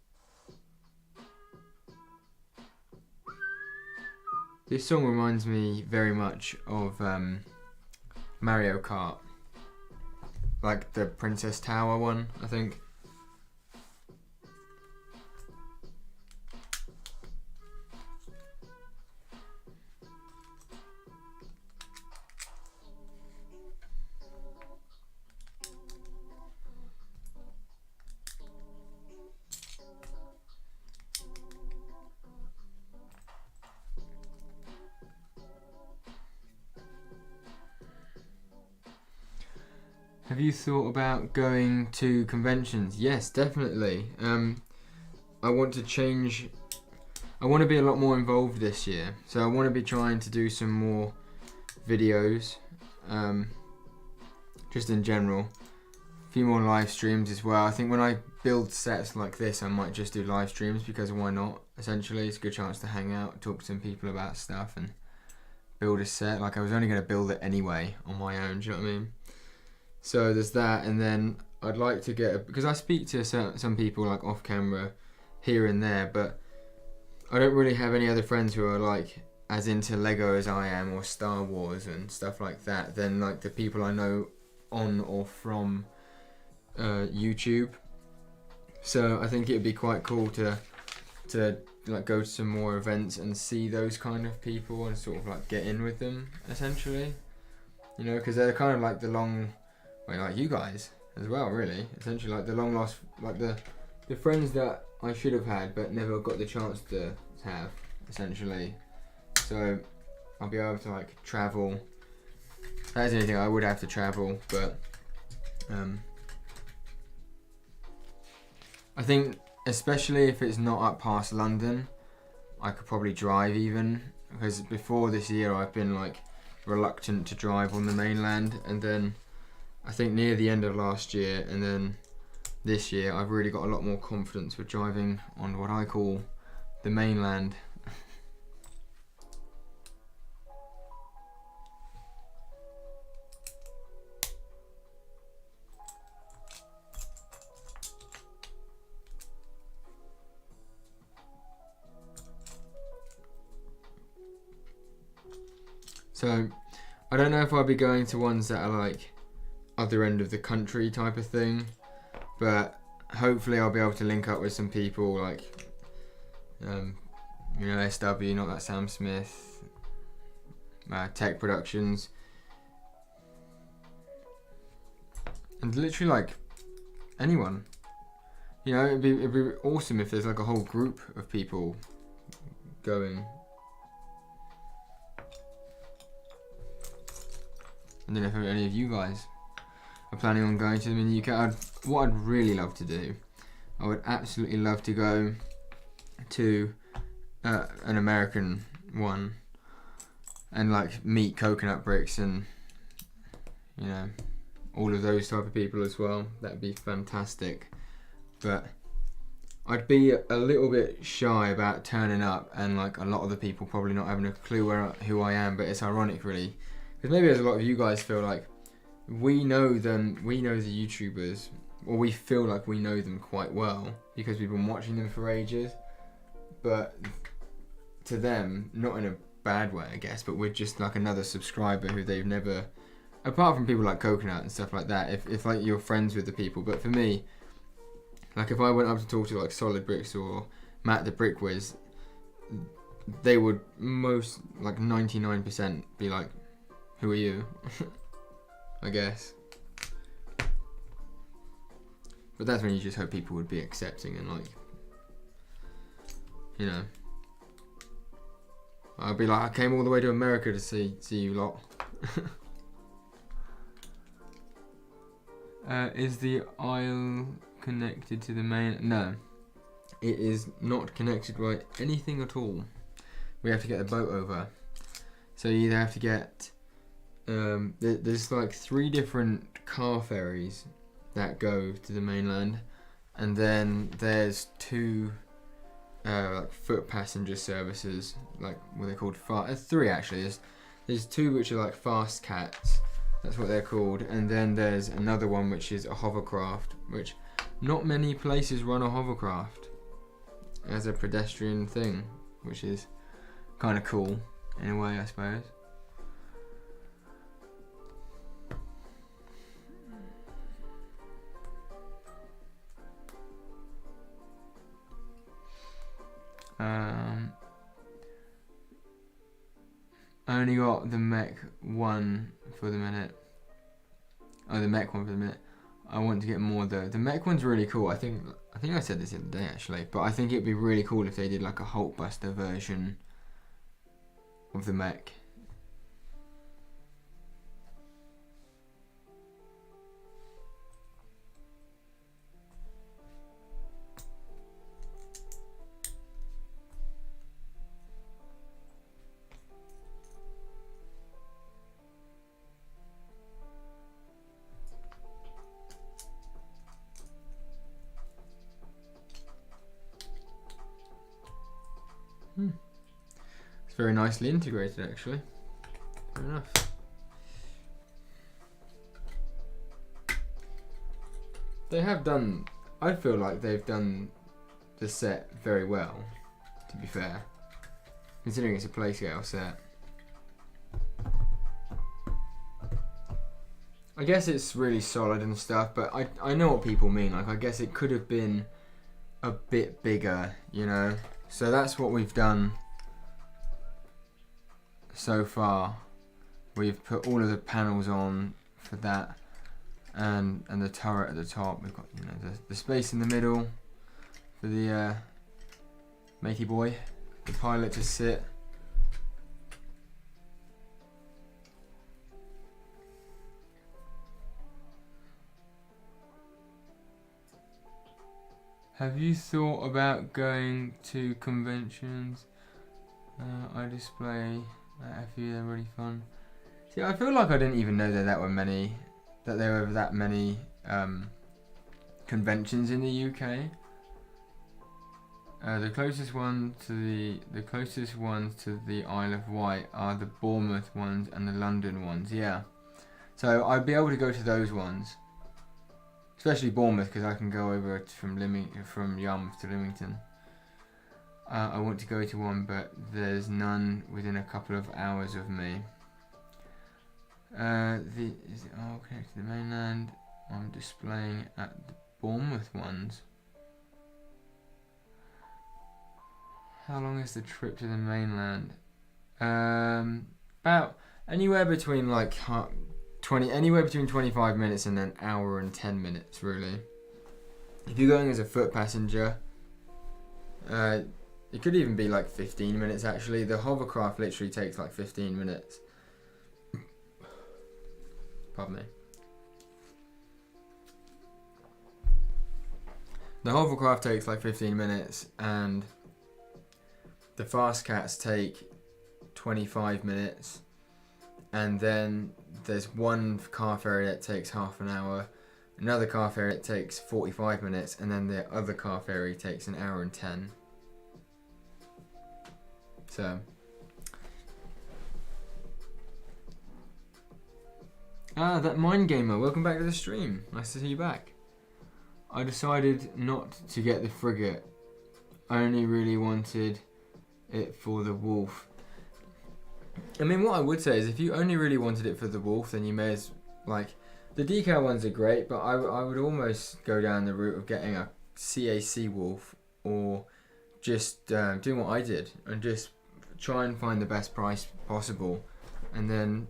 This song reminds me very much of Mario Kart. Like the Princess Tower one, I think. Have you thought about going to conventions? Yes, definitely. I want to change. I want to be a lot more involved this year. So I want to be trying to do some more videos. Just in general. A few more live streams as well. I think when I build sets like this, I might just do live streams, because why not? Essentially, it's a good chance to hang out, talk to some people about stuff, and build a set. Like, I was only going to build it anyway on my own, do you know what I mean? So there's that, and then I'd like to get because I speak to some people like off camera here and there, but I don't really have any other friends who are like as into Lego as I am, or Star Wars and stuff like that, than like the people I know on or from YouTube. So I think it'd be quite cool to like go to some more events and see those kind of people and sort of like get in with them, essentially. You know, because they're kind of like the long. Like you guys as well, really. Essentially, like the long lost, like the friends that I should have had but never got the chance to have. Essentially, so I'll be able to like travel. If that's anything, I would have to travel, but I think especially if it's not up past London, I could probably drive even, because before this year I've been like reluctant to drive on the mainland, and then I think near the end of last year, and then this year I've really got a lot more confidence with driving on what I call the mainland. So I don't know if I'll be going to ones that are like other end of the country type of thing, but hopefully I'll be able to link up with some people like SW, Not That Sam Smith, Tech Productions, and literally like anyone. It'd be awesome if there's like a whole group of people going. And then if any of you guys are planning on going to them in the UK, what I'd really love to do, I would absolutely love to go to an American one and like meet Coconut Bricks and all of those type of people as well. That'd be fantastic. But I'd be a little bit shy about turning up and like a lot of the people probably not having a clue who I am. But it's ironic really, because maybe as a lot of you guys feel like we know them, we know the YouTubers, or we feel like we know them quite well because we've been watching them for ages. But to them, not in a bad way I guess, but we're just like another subscriber who they've never, apart from people like Coconut and stuff like that, if like you're friends with the people. But for me, like if I went up to talk to like Solid Bricks or Matt the Brick Wiz, they would most, like 99% be like, who are you? I guess. But that's when you just hope people would be accepting and like, I'd be like, I came all the way to America to see you lot. Is the aisle connected to the main? No, it is not connected by anything at all. We have to get a boat over. So you either have to get there's like 3 different car ferries that go to the mainland, and then there's 2 like foot passenger services, like what they're called, 3 actually. There's 2 which are like fast cats, that's what they're called, and then there's another one which is a hovercraft, which not many places run a hovercraft as a pedestrian thing, which is kind of cool in a way, I suppose. I only got the mech one for the minute. Oh, the mech one for the minute. I want to get more though. The mech one's really cool. I think I said this the other day actually, but I think it'd be really cool if they did like a Hulkbuster version of the mech. It's very nicely integrated actually. Fair enough. They have done, I feel like they've done the set very well, to be fair, considering it's a Playscale set. I guess it's really solid and stuff, but I know what people mean. Like, I guess it could have been a bit bigger, So that's what we've done so far. We've put all of the panels on for that, and the turret at the top. We've got the space in the middle for the matey boy, the pilot, to sit. Have you thought about going to conventions? I display at FU, they're really fun. See, I feel like I didn't even know that were many that there were that many conventions in the UK. The closest ones to the Isle of Wight are the Bournemouth ones and the London ones. Yeah, so I'd be able to go to those ones, especially Bournemouth, because I can go over from Yarmouth to Lymington. I want to go to one, but there's none within a couple of hours of me. Is it all connected to the mainland? I'm displaying at the Bournemouth ones. How long is the trip to the mainland? About anywhere between 25 minutes and an hour and 10 minutes, really. If you're going as a foot passenger, it could even be like 15 minutes actually. The hovercraft literally takes like 15 minutes. Pardon me. The hovercraft takes like 15 minutes and the fast cats take 25 minutes, and then there's one car ferry that takes half an hour, another car ferry that takes 45 minutes, and then the other car ferry takes an hour and 10. So that Mind Gamer, welcome back to the stream. Nice to see you back. I decided not to get the frigate. I only really wanted it for the Wolf. I mean, what I would say is if you only really wanted it for the Wolf, then you may as the decal ones are great, but I would almost go down the route of getting a CAC Wolf, or just doing what I did and just try and find the best price possible, and then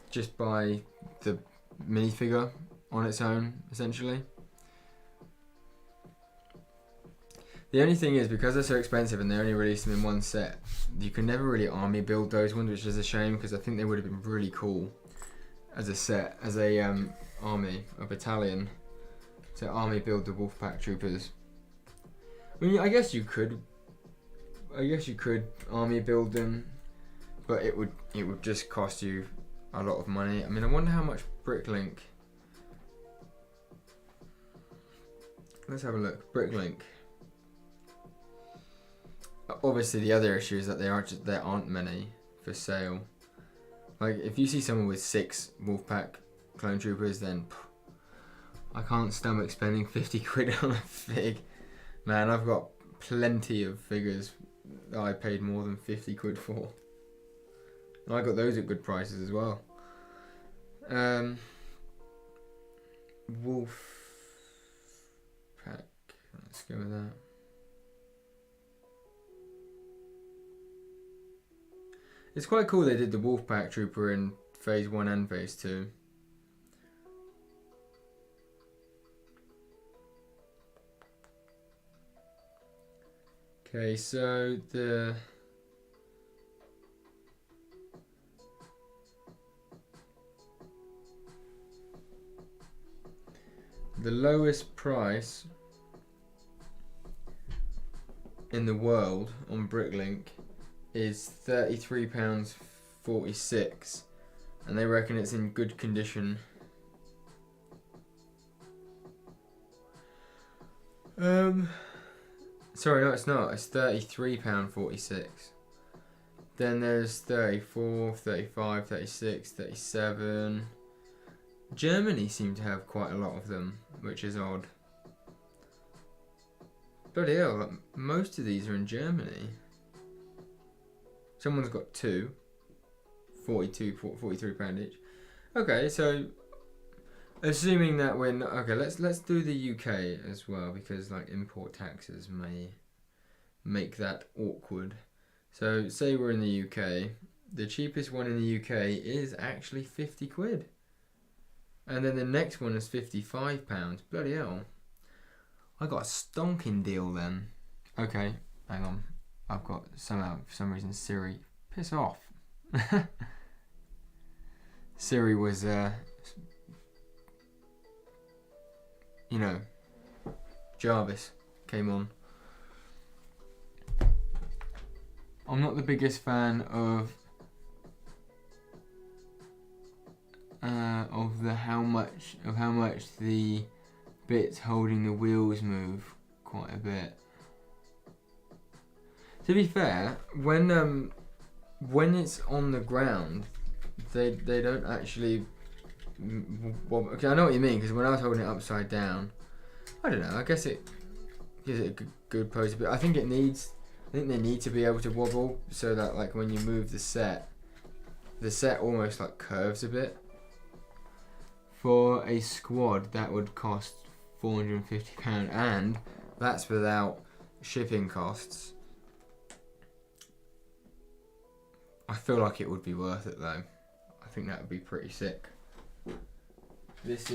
just buy the minifigure on its own, essentially. The only thing is, because they're so expensive and they only release them in one set, you can never really army build those ones, which is a shame, because I think they would have been really cool as a set, as a army, a battalion, to army build the Wolfpack troopers. I mean, I guess you could army build them, but it would just cost you a lot of money. I mean, I wonder how much Bricklink. Let's have a look. Bricklink. Obviously, the other issue is that there aren't many for sale. Like, if you see someone with 6 Wolfpack clone troopers, then I can't stomach spending 50 quid on a fig. Man, I've got plenty of figures that I paid more than 50 quid for. And I got those at good prices as well. Wolfpack. Let's go with that. It's quite cool they did the Wolfpack Trooper in Phase 1 and Phase 2. Okay, so the lowest price in the world on Bricklink is £33.46, and they reckon it's in good condition. Sorry, no, it's not. It's £33.46. Then there's 34, 35, 36, 37. Germany seem to have quite a lot of them, which is odd. Bloody hell, most of these are in Germany. Someone's got 2, 42, 43 pound each. Okay, so assuming that let's do the UK as well, because like import taxes may make that awkward. So say we're in the UK, the cheapest one in the UK is actually 50 quid. And then the next one is £55. Bloody hell. I got a stonking deal then. Okay, hang on. I've got for some reason Siri. Piss off. Siri was, Jarvis came on. I'm not the biggest fan of of how much the bits holding the wheels move quite a bit. To be fair, when it's on the ground, they don't actually. Well, okay, I know what you mean, because when I was holding it upside down, I don't know. I guess it gives it a good pose. But I think they need to be able to wobble so that like when you move the set almost like curves a bit. For a squad, that would cost £450, and that's without shipping costs. I feel like it would be worth it though. I think that would be pretty sick. This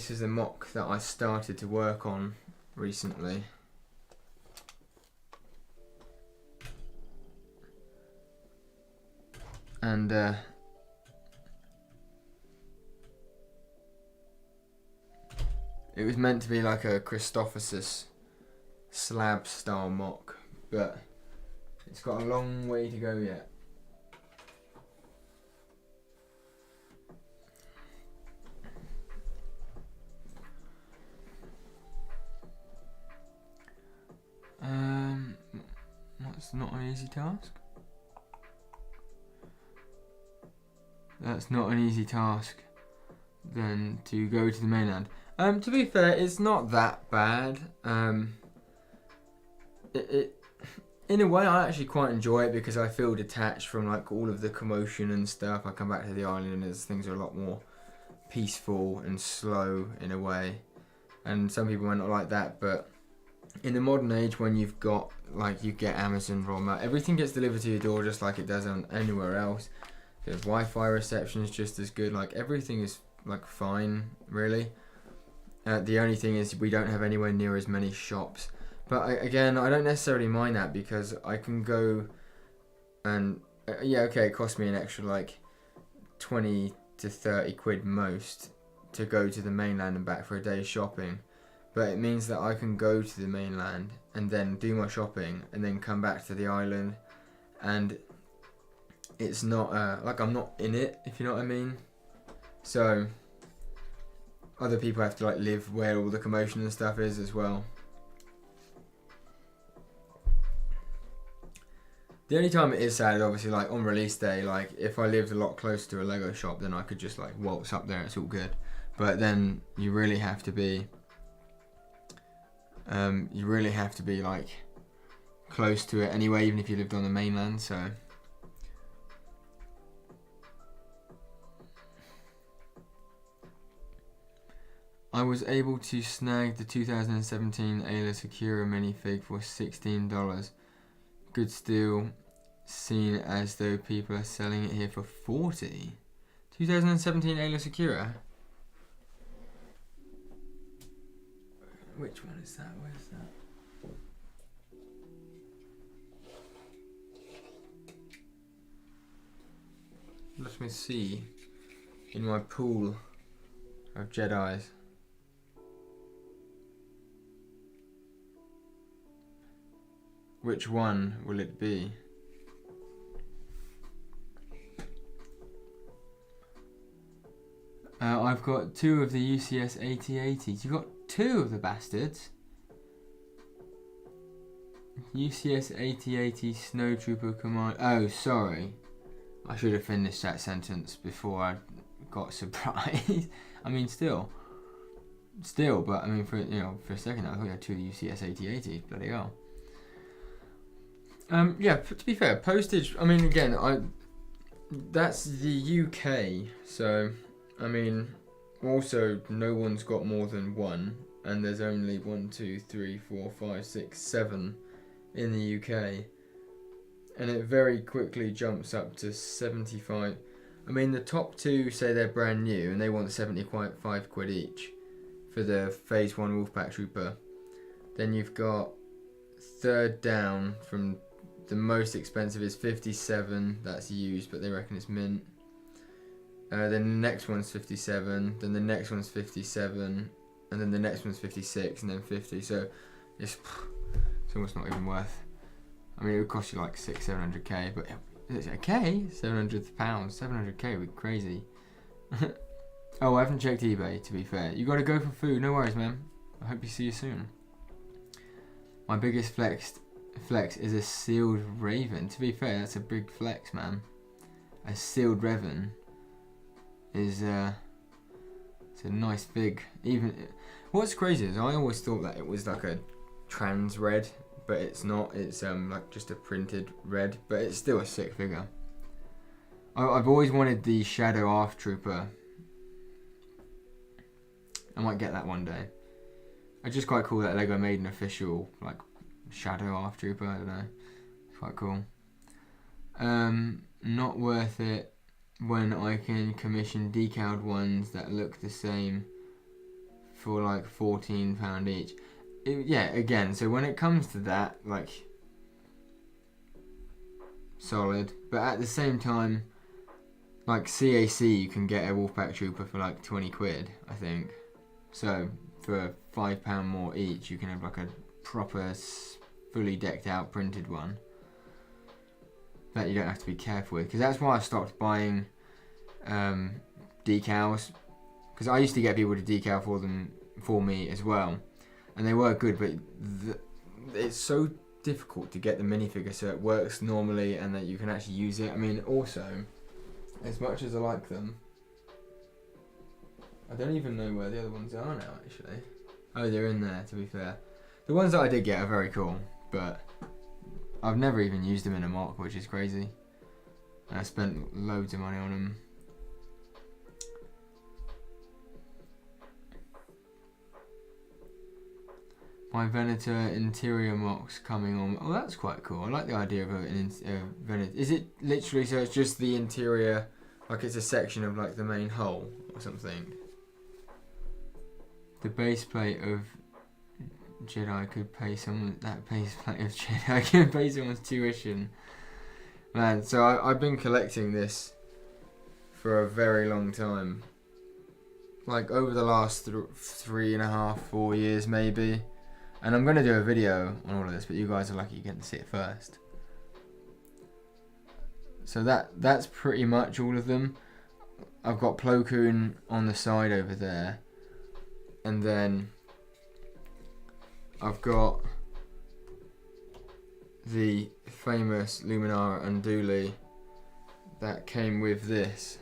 is a mock that I started to work on recently. And it was meant to be like a Christophorus slab style mock, but it's got a long way to go yet. That's not an easy task. That's not an easy task then to go to the mainland. To be fair, it's not that bad. It in a way I actually quite enjoy it because I feel detached from like all of the commotion and stuff. I come back to the island and things are a lot more peaceful and slow in a way. And some people might not like that, but in the modern age, when you've got like you get Amazon Roma, everything gets delivered to your door just like it does on anywhere else. The Wi-Fi reception is just as good. Like everything is like fine, really. The only thing is we don't have anywhere near as many shops. But again, I don't necessarily mind that because I can go and yeah, okay, it cost me an extra like 20 to 30 quid most to go to the mainland and back for a day's shopping. But it means that I can go to the mainland and then do my shopping and then come back to the island, and it's not like I'm not in it, if you know what I mean. So other people have to like live where all the commotion and stuff is as well. The only time it is sad, obviously, like on release day, like if I lived a lot closer to a Lego shop, then I could just like waltz up there, it's all good. But then you really have to be like close to it anyway, even if you lived on the mainland. So I was able to snag the 2017 Ayla Secura minifig for $16. Good steal, seen as though people are selling it here for $40. 2017 Ayla Secura. Which one is that? Where's that? Let me see in my pool of Jedis. Which one will it be? I've got 2 of the UCS 8080s. You've got 2 of the bastards. UCS 8080 Snowtrooper Command. Oh, sorry. I should have finished that sentence before I got surprised. I mean, still, but I mean, for a second I thought you had 2 of the UCS 8080s. Bloody hell. Yeah. To be fair, postage. I mean, again, that's the UK, so I mean, also no one's got more than 1, and there's only 1, 2, 3, 4, 5, 6, 7 in the UK, and it very quickly jumps up to 75. I mean, the top 2 say they're brand new and they want 75 quid each for the Phase 1 Wolfpack Trooper. Then you've got third down from the most expensive is 57, that's used, but they reckon it's mint. Then the next one's 57, then the next one's 57, and then the next one's 56, and then 50. So it's almost not even worth. I mean, it would cost you like 600-700k, but Is it a K? £700, 700k would be crazy. Oh, I haven't checked eBay, to be fair. You gotta go for food, no worries, man. I hope you see you soon. My biggest flex is a sealed raven. To be fair, that's a big flex, man. A sealed raven is it's a nice fig. Even what's crazy is I always thought that it was like a trans red, but it's not. It's like just a printed red, but it's still a sick figure. I've always wanted the Shadow Arth Trooper. I might get that one day. It's just quite cool that Lego made an official like Shadow Arth Trooper. I don't know. It's quite cool. Not worth it when I can commission decaled ones that look the same for like £14 each. Yeah, again, so when it comes to that, like, solid. But at the same time, like CAC, you can get a Wolfpack Trooper for like 20 quid, I think. So for £5 more each, you can have like a proper, fully decked out printed one that you don't have to be careful with. Because that's why I stopped buying decals. Because I used to get people to decal for me as well, and they were good, but it's so difficult to get the minifigure so it works normally and that you can actually use it. I mean, also, as much as I like them, I don't even know where the other ones are now, actually. Oh, they're in there, to be fair. The ones that I did get are very cool, but I've never even used them in a mock, which is crazy. And I spent loads of money on them. My Venator interior mock's coming on. Oh, that's quite cool. I like the idea of a Venator. Is it literally so it's just the interior, like it's a section of like the main hull or something? The base plate of Jedi could pay someone. That base plate of Jedi could pay someone's tuition. Man, so I've been collecting this for a very long time. Like over the last 3.5, 4 years maybe. And I'm going to do a video on all of this, but you guys are lucky you get to see it first. So that's pretty much all of them. I've got Plo Koon on the side over there. And then I've got the famous Luminara Unduli that came with this.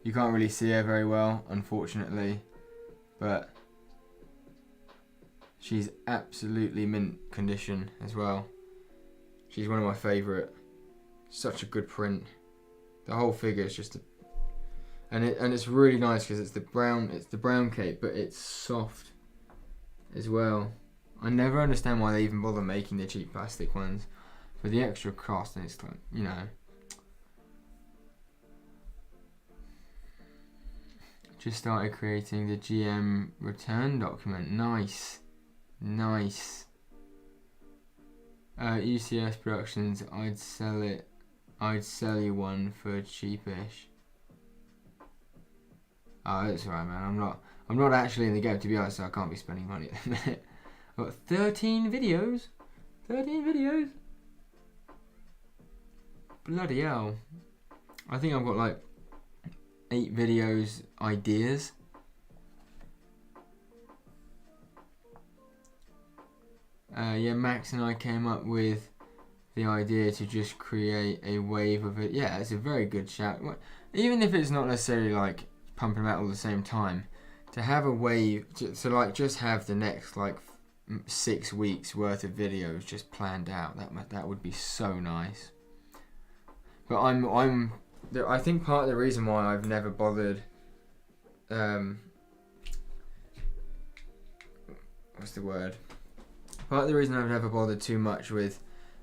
You can't really see her very well, unfortunately, but she's absolutely mint condition as well. She's one of my favourite. Such a good print. The whole figure is just and it's really nice because it's the brown cape, but it's soft as well. I never understand why they even bother making the cheap plastic ones for the extra cost, and it's like, you know. Just started creating the GM return document. Nice. UCS Productions, I'd sell you one for cheapish. Oh, that's right, man. I'm not actually in the game, to be honest, so I can't be spending money at the minute. I've got 13 videos. 13 videos. Bloody hell. I think I've got like 8 videos ideas. Yeah, Max and I came up with the idea to just create a wave of it. Yeah, it's a very good shout. Even if it's not necessarily like pumping them out all at the same time, to have a wave, to like just have the next like 6 weeks worth of videos just planned out. That would be so nice. But I think part of the reason why I've never bothered, what's the word? Part of the reason I've never bothered too much with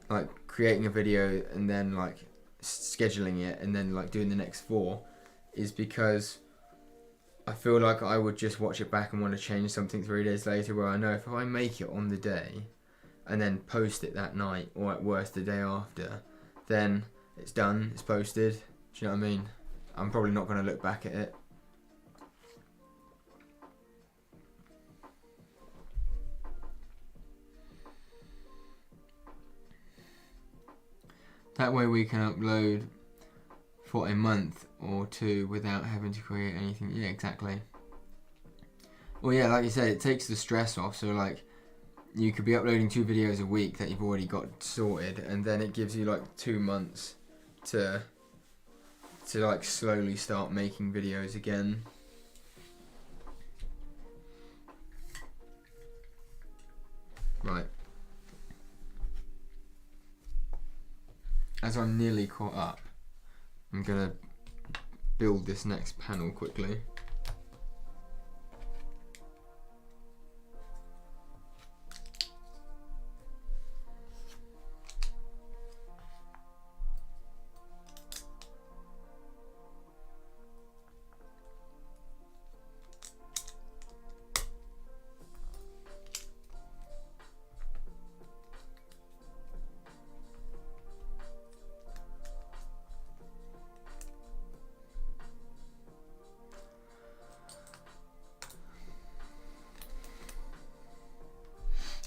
like creating a video and then like scheduling it and then like doing the next 4 is because I feel like I would just watch it back and want to change something 3 days later, where I know if I make it on the day and then post it that night, or at worst the day after, then it's done, it's posted. Do you know what I mean? I'm probably not going to look back at it. That way we can upload for a month or two without having to create anything. Yeah, exactly. Well, yeah, like you said, it takes the stress off. So like, you could be uploading 2 videos a week that you've already got sorted, and then it gives you like 2 months to like slowly start making videos again. Right. As I'm nearly caught up, I'm gonna build this next panel quickly.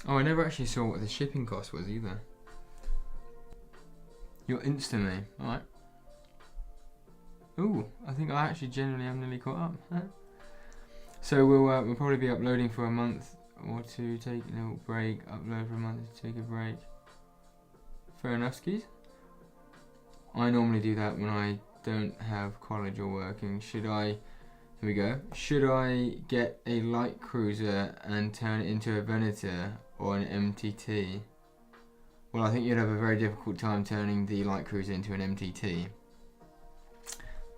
Oh, I never actually saw what the shipping cost was either. You're instantly, alright. Ooh, I think I actually genuinely am nearly caught up. Huh? So we'll probably be uploading for a month or two, take a little break, upload for a month, take a break. Fair enough, skis. I normally do that when I don't have college or working. Should I, here we go, should I get a light cruiser and turn it into a Venator or an MTT? Well, I think you'd have a very difficult time turning the light cruiser into an MTT.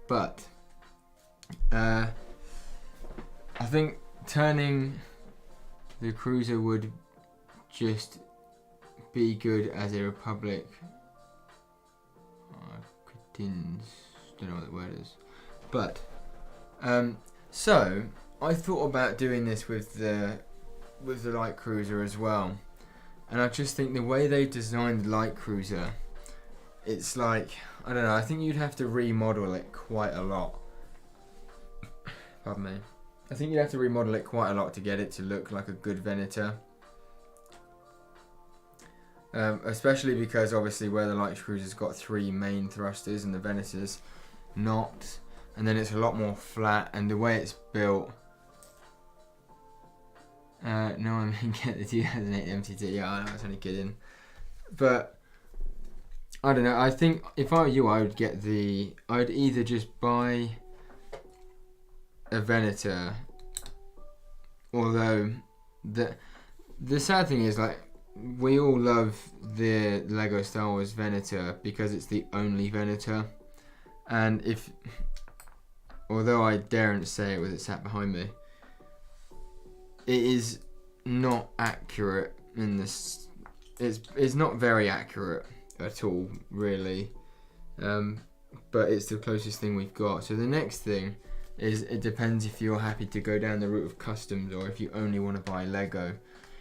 But I think turning the cruiser would just be good as a Republic. Cretins, don't know what the word is. But so I thought about doing this with the light cruiser as well, and I just think the way they designed the light cruiser, it's like, I don't know, I think you'd have to remodel it quite a lot. Pardon me. I think you'd have to remodel it quite a lot to get it to look like a good Venator. Especially because obviously where the light cruiser's got 3 main thrusters and the Venator's not, and then it's a lot more flat, and the way it's built. No, I mean get the 2008 MTT. Yeah, I know, I was only kidding. But I don't know. I think if I were you, I would get I'd either just buy a Venator. Although the sad thing is, like, we all love the Lego Star Wars Venator because it's the only Venator, and although I daren't say it with it sat behind me, it is not accurate in this. It's not very accurate at all, really. But it's the closest thing we've got. So the next thing is, it depends if you're happy to go down the route of customs or if you only want to buy Lego.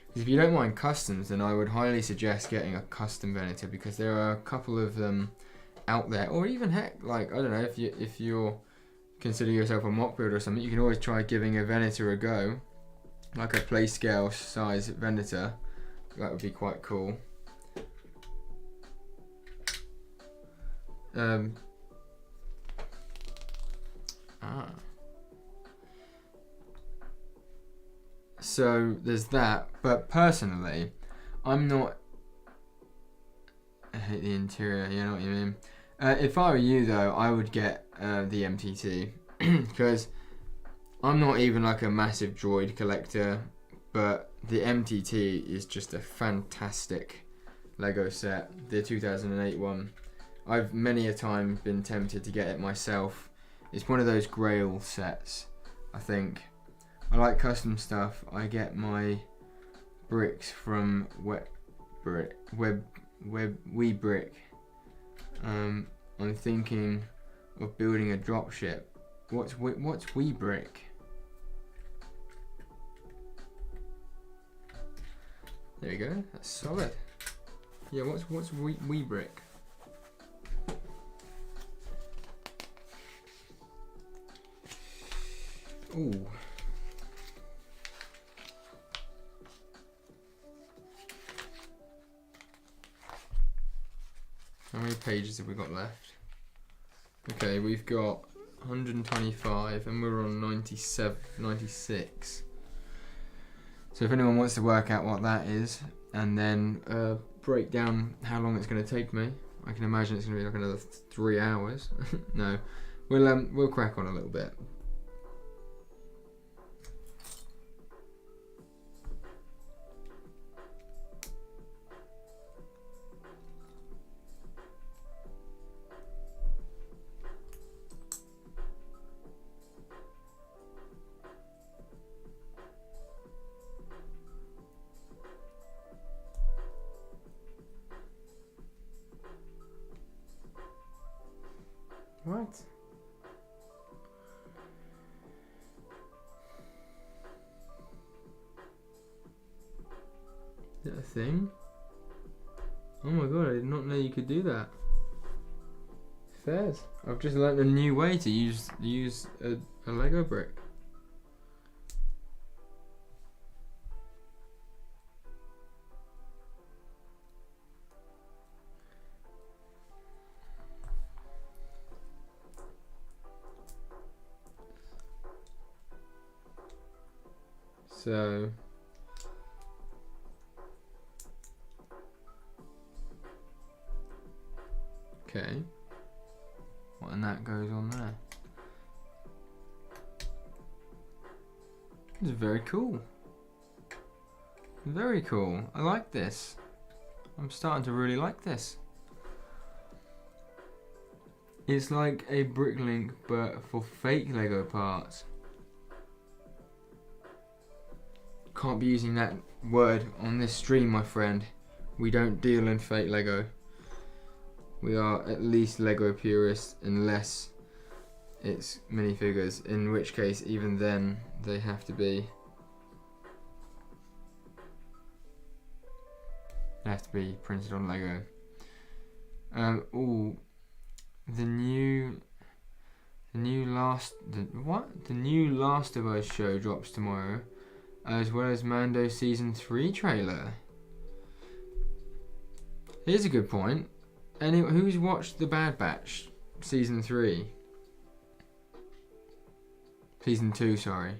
Because if you don't mind customs, then I would highly suggest getting a custom Venator, because there are a couple of them out there. Or even heck, like, I don't know, if you're consider yourself a mock builder or something, you can always try giving a Venator a go, like a play scale size Venator. That would be quite cool. So there's that, but personally, I'm not. I hate the interior. You know what you mean. If I were you, though, I would get the MTT because I'm not even like a massive droid collector, but the MTT is just a fantastic Lego set. The 2008 one. I've many a time been tempted to get it myself. It's one of those grail sets, I think. I like custom stuff. I get my bricks from Webrick. I'm thinking of building a dropship. What's Webrick? There you go. That's solid. Yeah. What's Webrick? Ooh. How many pages have we got left? Okay, we've got 125 and we're on 97, 96. So if anyone wants to work out what that is and then break down how long it's going to take me, I can imagine it's going to be like another 3 hours. No, we'll crack on a little bit. What? Is that a thing? Oh my god, I did not know you could do that. Fairs. I've just learned a new way to use a Lego brick. So okay. What, and that goes on there. This is very cool. Very cool. I like this. I'm starting to really like this. It's like a Bricklink but for fake Lego parts. Can't be using that word on this stream, my friend. We don't deal in fake Lego. We are at least Lego purists unless it's minifigures, in which case even then they have to be printed on Lego. Oh, the new Last of Us show drops tomorrow, as well as Mando Season 3 trailer. Here's a good point. Who's watched The Bad Batch Season 3? Season 2, sorry.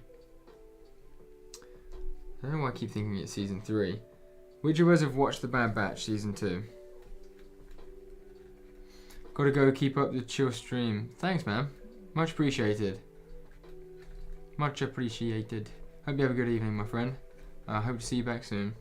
I don't know why I keep thinking it's Season 3. Which of us have watched The Bad Batch Season 2? Gotta go, keep up the chill stream. Thanks, man. Much appreciated. Much appreciated. Hope you have a good evening, my friend. Hope to see you back soon.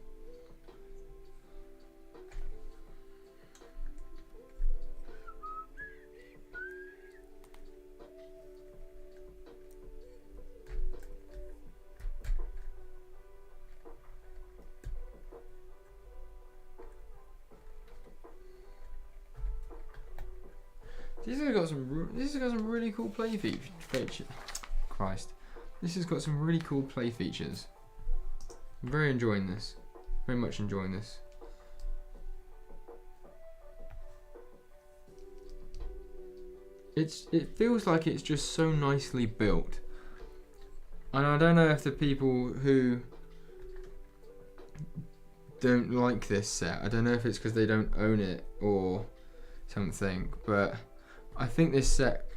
This has got some really cool play features. Christ. This has got some really cool play features. I'm very enjoying this. Very much enjoying this. It feels like it's just so nicely built. And I don't know if the people who don't like this set, I don't know if it's because they don't own it or something, but I think this set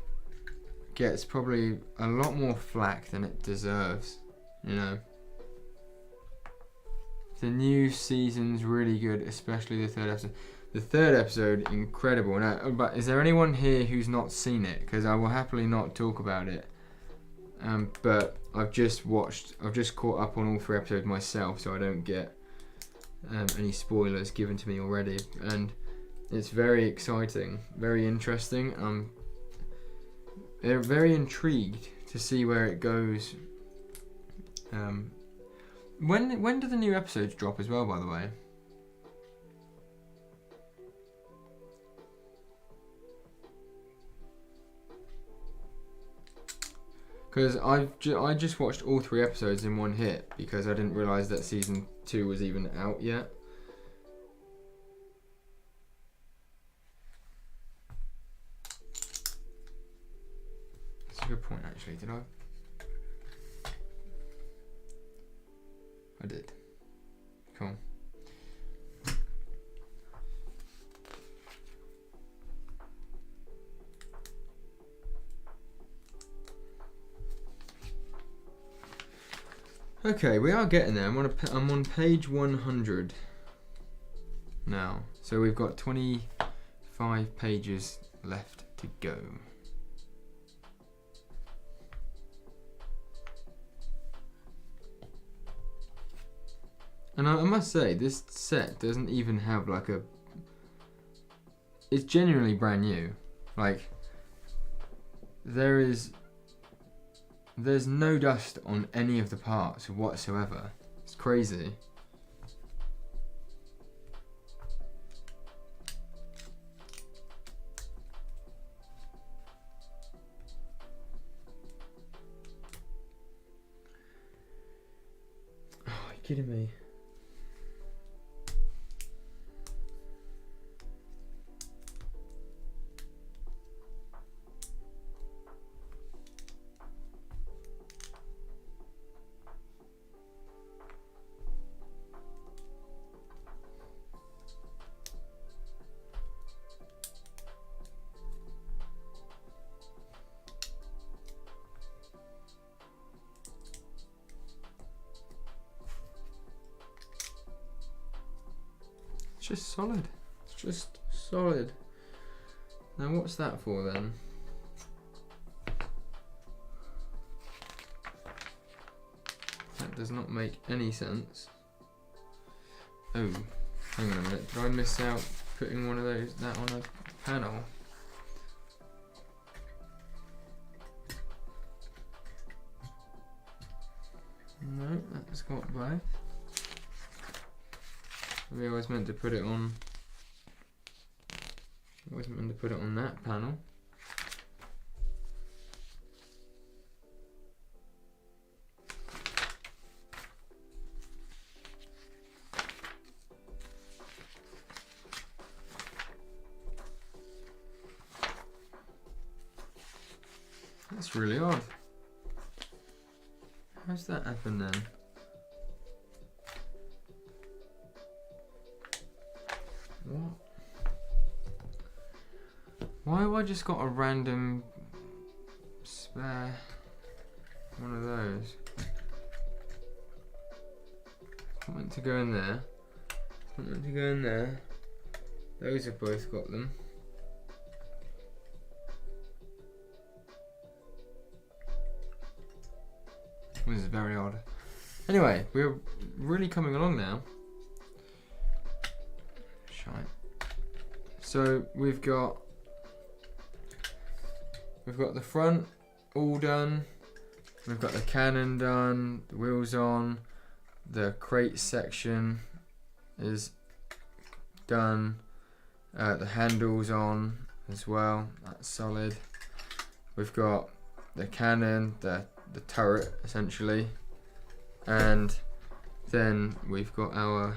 gets probably a lot more flack than it deserves, you know. The new season's really good, especially the third episode. The third episode, incredible. Now, but is there anyone here who's not seen it? Because I will happily not talk about it. But I've just caught up on all 3 episodes myself, so I don't get any spoilers given to me already. And it's very exciting, very interesting. I'm very intrigued to see where it goes. When do the new episodes drop as well, by the way? Because I just watched all 3 episodes in one hit because I didn't realise that season 2 was even out yet. That's a good point, actually. Did I? I did. Cool. Okay, we are getting there. I'm on page 100 now. So we've got 25 pages left to go. And I must say, this set doesn't even have like a... It's genuinely brand new. Like, there's no dust on any of the parts whatsoever. It's crazy. Oh, are you kidding me? Just solid. It's just solid. Now what's that for then? That does not make any sense. Oh, hang on a minute. Did I miss out putting one of that on a panel? No, that's got both. We always meant to put it on. Always meant to put it on that panel. That's really odd. How's that happen then? What? Why have I just got a random spare one of those? It's not meant to go in there. It's not meant to go in there. Those have both got them. This is very odd. Anyway, we're really coming along now. So we've got the front all done. We've got the cannon done, the wheels on, the crate section is done, the handles on as well. That's solid. We've got the cannon, the turret essentially, and then we've got our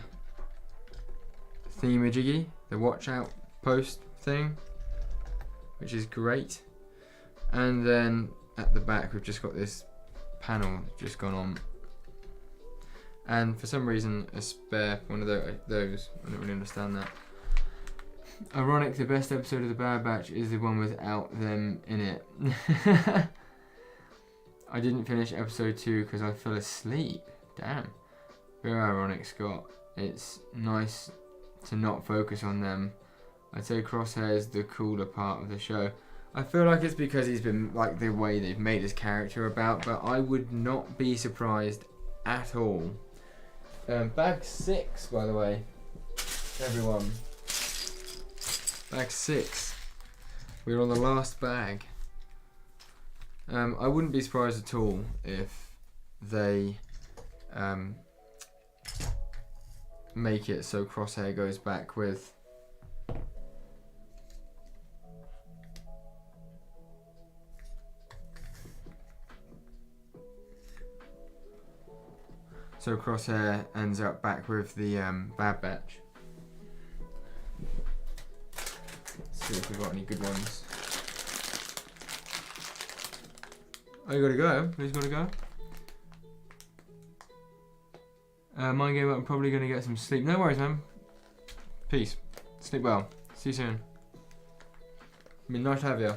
thingamajiggy, the watch out post thing, which is great. And then at the back we've just got this panel just gone on, and for some reason a spare one of those. I don't really understand that. Ironic, the best episode of the Bad Batch is the one without them in it. I didn't finish episode 2 because I fell asleep. Damn. Very ironic, Scott. It's nice to not focus on them. I'd say Crosshair is the cooler part of the show. I feel like it's because he's been, like, the way they've made his character about, but I would not be surprised at all. Bag 6, by the way, everyone. Bag 6. We're on the last bag. I wouldn't be surprised at all if they make it so Crosshair goes back with Crosshair ends up back with the Bad Batch. Let's see if we've got any good ones. Oh, you gotta go? Who's gotta go? Mind game, I'm probably gonna get some sleep. No worries, man. Peace. Sleep well. See you soon. I mean, nice to have you.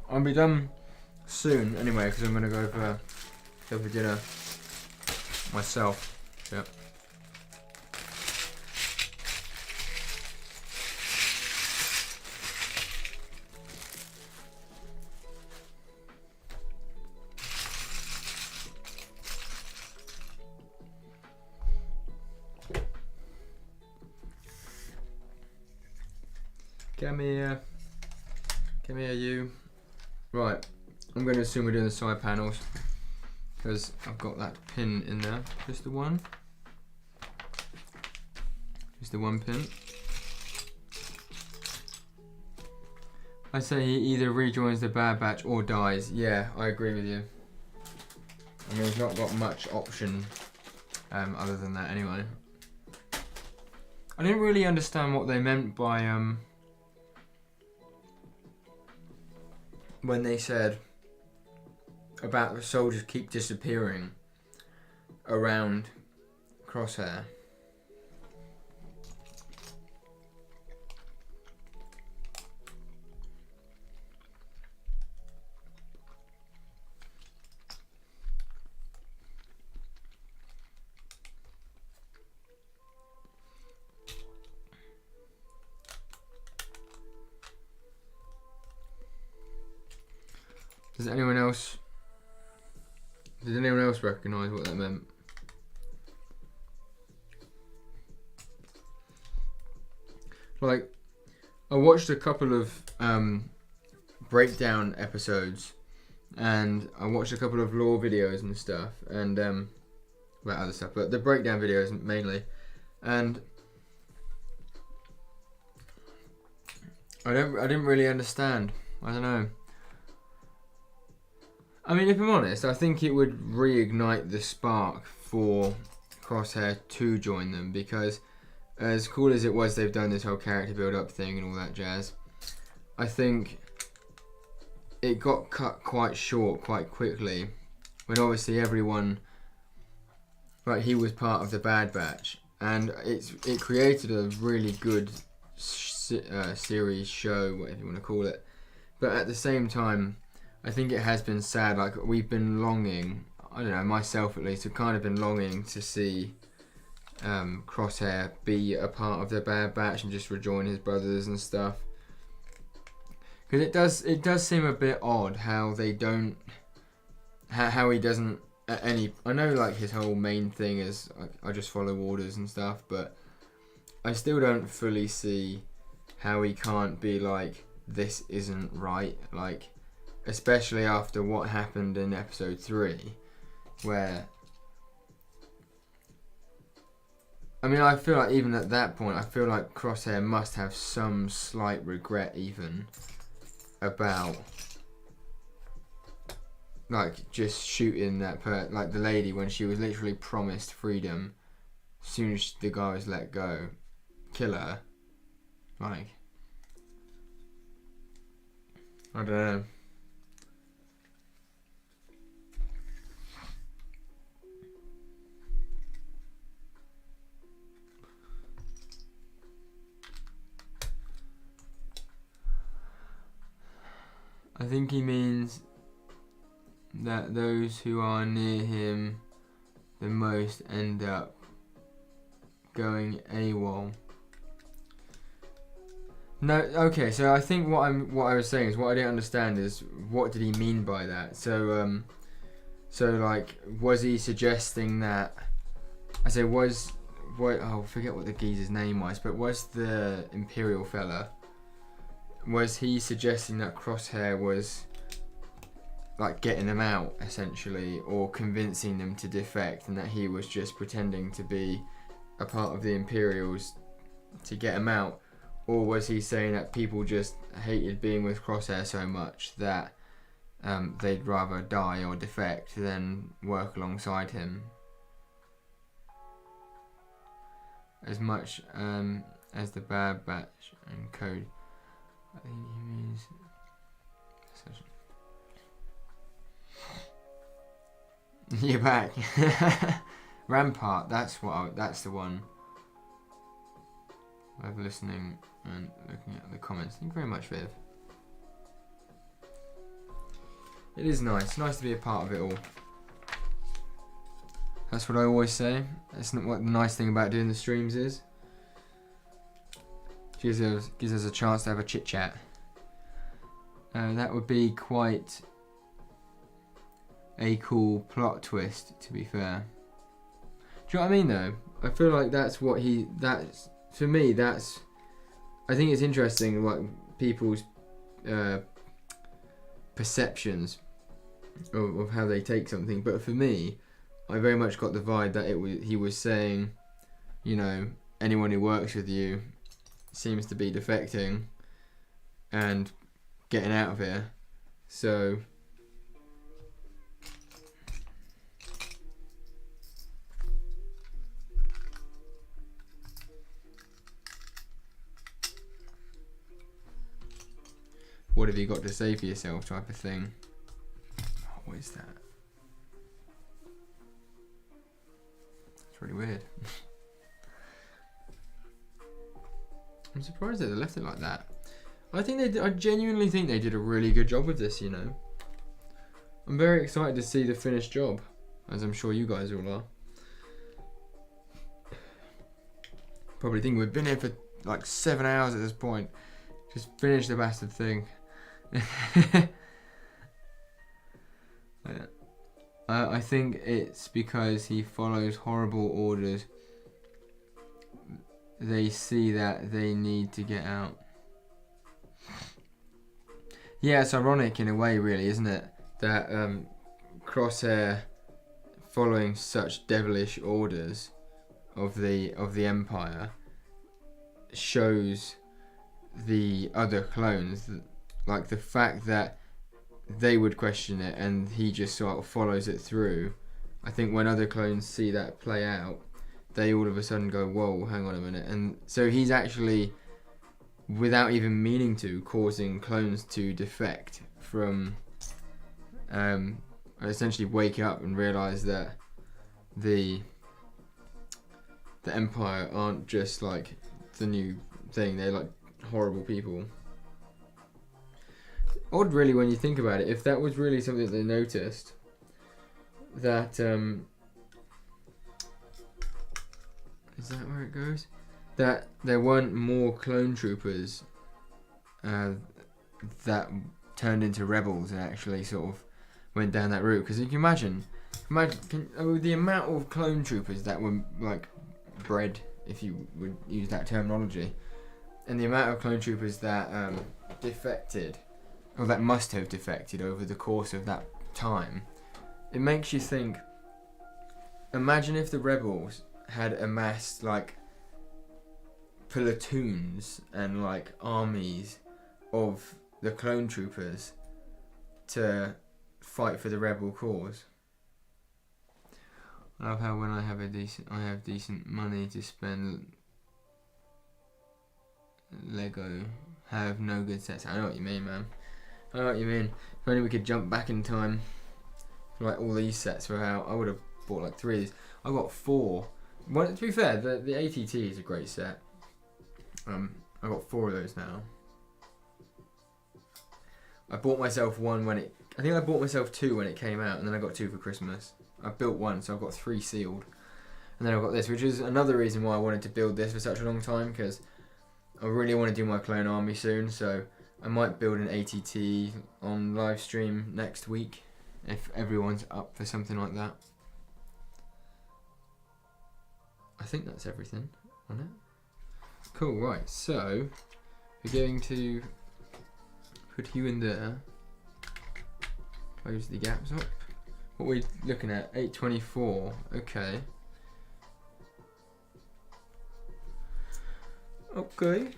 I'll be done soon anyway, because I'm gonna go for dinner myself. Yep. Come here, you. Right, I'm going to assume we're doing the side panels because I've got that pin in there. Just the one. Just the one pin. I say he either rejoins the Bad Batch or dies. Yeah, I agree with you. I mean, he's not got much option other than that anyway. I didn't really understand what they meant by when they said about the soldiers keep disappearing around Crosshair. Does anyone else? Did anyone else recognise what that meant? Like, I watched a couple of breakdown episodes, and I watched a couple of lore videos and stuff, and about other stuff, but the breakdown videos mainly, and I didn't really understand. I don't know. I mean, if I'm honest, I think it would reignite the spark for Crosshair to join them, because as cool as it was they've done this whole character build-up thing and all that jazz, I think it got cut quite short quite quickly when obviously everyone, like, he was part of the Bad Batch, and it created a really good series, show, whatever you want to call it, but at the same time I think it has been sad. Like, we've been longing, I don't know, myself at least, I've kind of been longing to see Crosshair be a part of the Bad Batch and just rejoin his brothers and stuff. Because it does seem a bit odd how they don't, how he doesn't at any. I know, like, his whole main thing is I just follow orders and stuff, but I still don't fully see how he can't be like, this isn't right, like. Especially after what happened in episode 3, where, I mean, I feel like even at that point, I feel like Crosshair must have some slight regret even about, like, just shooting that like the lady when she was literally promised freedom. As soon as the guy was let go, kill her. Like, I don't know. I think he means that those who are near him the most end up going AWOL. No, okay, so I think what I was saying is, what I didn't understand is, what did he mean by that? So like, was he suggesting that, I say oh, I forget what the geezer's name was, but was the Imperial fella, was he suggesting that Crosshair was, like, getting them out, essentially, or convincing them to defect, and that he was just pretending to be a part of the Imperials to get them out? Or was he saying that people just hated being with Crosshair so much that they'd rather die or defect than work alongside him? As much as the Bad Batch and Code. I think he means you're back. Rampart, that's the one. I'm listening and looking at the comments. Thank you very much, Viv. it is nice. Nice to be a part of it all. That's what I always say. That's not what the nice thing about doing the streams is. Gives us a chance to have a chit chat. That would be quite a cool plot twist, to be fair. Do you know what I mean though? I feel like that's for me, I think it's interesting like people's perceptions of how they take something, but for me, I very much got the vibe that he was saying, you know, anyone who works with you seems to be defecting and getting out of here. So what have you got to say for yourself, type of thing. Oh, what is that? It's really weird. I'm surprised that they left it like that. I genuinely think they did a really good job with this, you know. I'm very excited to see the finished job, as I'm sure you guys all are. Probably think we've been here for like 7 hours at this point. Just finish the bastard thing. I think it's because he follows horrible orders. They see that they need to get out. Yeah, it's ironic in a way, really, isn't it? That Crosshair, following such devilish orders of the Empire, shows the other clones, like the fact that they would question it and he just sort of follows it through. I think when other clones see that play out, they all of a sudden go, whoa, hang on a minute. And so he's actually, without even meaning to, causing clones to defect from, essentially wake up and realise that the Empire aren't just like the new thing, they're like horrible people. Odd really when you think about it, if that was really something they noticed, that is that where it goes? That there weren't more clone troopers that turned into rebels and actually sort of went down that route. Because you can imagine the amount of clone troopers that were like bred, if you would use that terminology, and the amount of clone troopers that defected, or that must have defected over the course of that time. It makes you think, imagine if the rebels had amassed like platoons and like armies of the clone troopers to fight for the rebel cause. I love how when I have decent money to spend, Lego have no good sets. I know what you mean, man. I know what you mean. If only we could jump back in time for like all these sets were out, I would have bought like 3 of these. I got 4. Well, to be fair, the ATT is a great set. I got 4 of those now. I bought myself one when it. I think I bought myself 2 when it came out, and then I got 2 for Christmas. I built 1, so I've got 3 sealed, and then I've got this, which is another reason why I wanted to build this for such a long time, because I really want to do my clone army soon. So I might build an ATT on live stream next week if everyone's up for something like that. I think that's everything on it. Cool, right, so we're going to put you in there, close the gaps up. What are we looking at? 824, okay. Okay.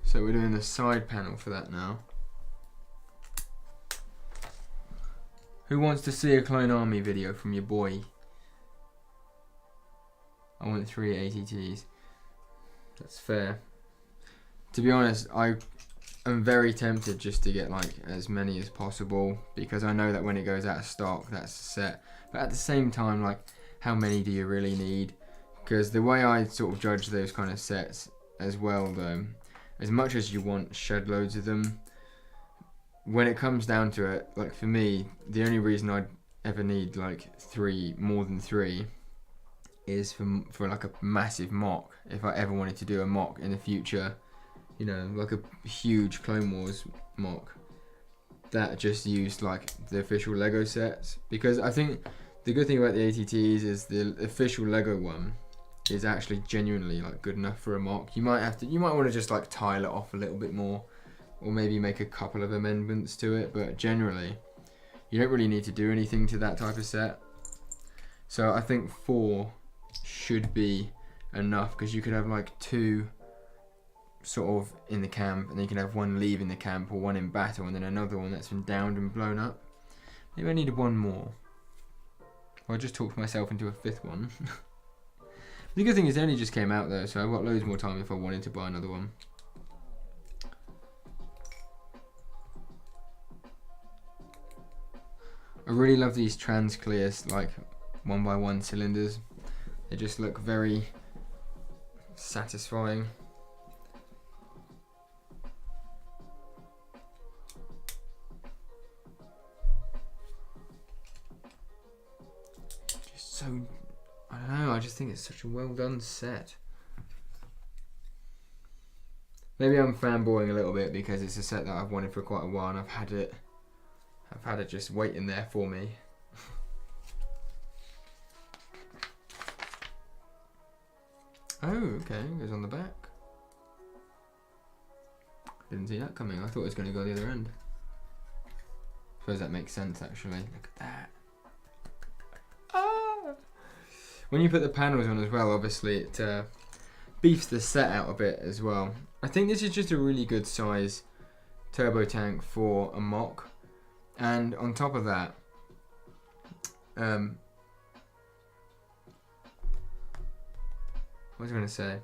So we're doing the side panel for that now. Who wants to see a clone army video from your boy? I want 3 ATTs. That's fair. To be honest, I am very tempted just to get like as many as possible, because I know that when it goes out of stock, that's set. But at the same time, like, how many do you really need? Because the way I sort of judge those kind of sets as well, though, as much as you want shed loads of them, when it comes down to it, like for me, the only reason I'd ever need like more than three, is for like a massive mock. If I ever wanted to do a mock in the future, you know, like a huge Clone Wars mock that just used like the official Lego sets, because I think the good thing about the ATTs is the official Lego one is actually genuinely like good enough for a mock. You might want to just like tile it off a little bit more, or maybe make a couple of amendments to it, but generally you don't really need to do anything to that type of set. So I think 4 should be enough, because you could have like 2 sort of in the camp, and then you can have 1 leaving the camp, or 1 in battle, and then another one that's been downed and blown up. Maybe I needed 1 more. Or I just talked myself into a 5th one. The good thing is they only just came out though, so I've got loads more time if I wanted to buy another one. I really love these TransClear like 1x1 cylinders. They just look very satisfying. Just so, I don't know, I just think it's such a well done set. Maybe I'm fanboying a little bit because it's a set that I've wanted for quite a while, and I've had it just waiting there for me. Oh, okay, it goes on the back. Didn't see that coming. I thought it was going to go the other end. Suppose that makes sense actually. Look at that. Ah! When you put the panels on as well, obviously it beefs the set out a bit as well. I think this is just a really good size turbo tank for a mock. And on top of that, what was I going to say?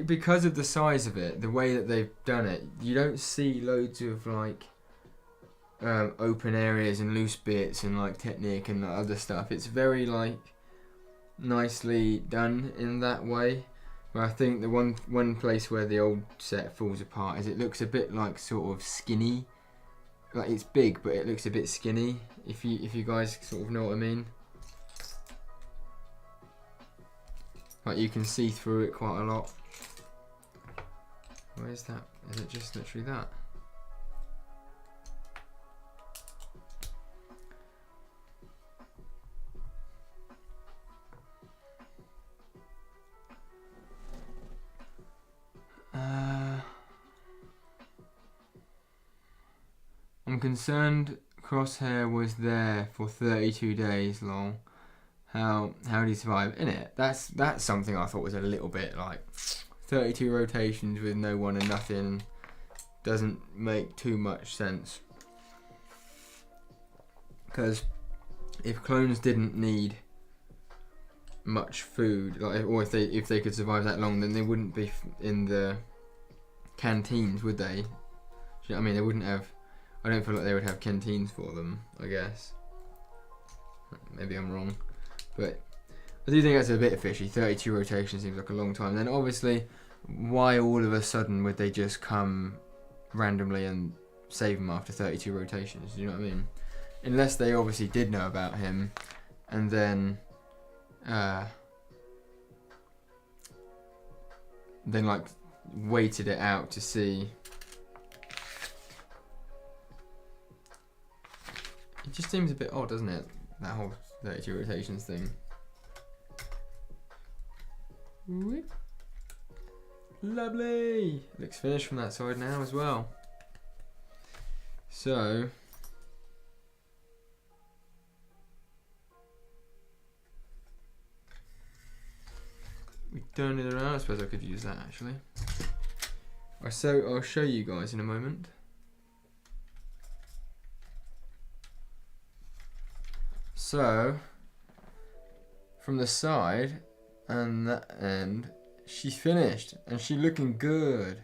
Because of the size of it, the way that they've done it, you don't see loads of like open areas and loose bits and like Technic and other stuff. It's very like nicely done in that way. But I think the one place where the old set falls apart is it looks a bit like sort of skinny. Like it's big, but it looks a bit skinny. If you guys sort of know what I mean. Like you can see through it quite a lot. Where is that? Is it just literally that? I'm concerned Crosshair was there for 32 days long. How did he survive in it? That's something I thought was a little bit like 32 rotations with no one and nothing doesn't make too much sense. Because if clones didn't need much food, like, or if they could survive that long, then they wouldn't be in the canteens, would they? Do you know what I mean? They wouldn't have. I don't feel like they would have canteens for them, I guess. Maybe I'm wrong. But I do think that's a bit fishy. 32 rotations seems like a long time. Then obviously, why all of a sudden would they just come randomly and save him after 32 rotations? Do you know what I mean? Unless they obviously did know about him and then like waited it out to see. It just seems a bit odd, doesn't it? That whole 32 rotations thing. Whoop. Lovely! Looks finished from that side now as well. So we turn it around. I suppose I could use that actually. I'll show you guys in a moment. So, from the side and that end, she's finished and she's looking good.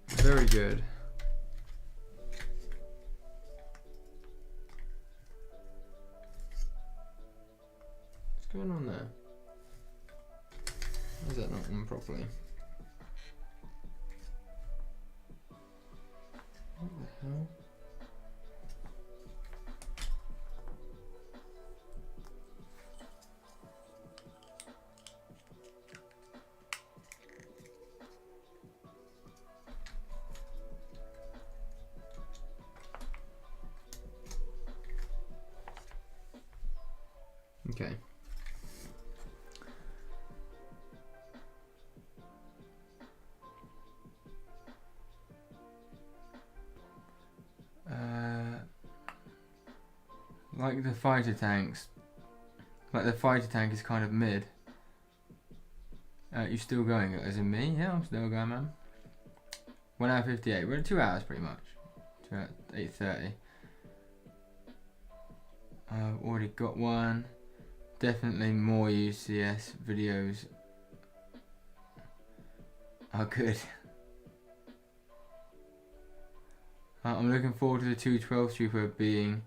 Very good. What's going on there? Is that not on properly? What the hell? Okay. Like the fighter tanks. Like the fighter tank is kind of mid. You still going? As in me? Yeah, I'm still going, man. 1 hour 58. We're at 2 hours pretty much. 2 hours, 8:30. I've already got one. Definitely more UCS videos are good. I'm looking forward to the 212 Trooper being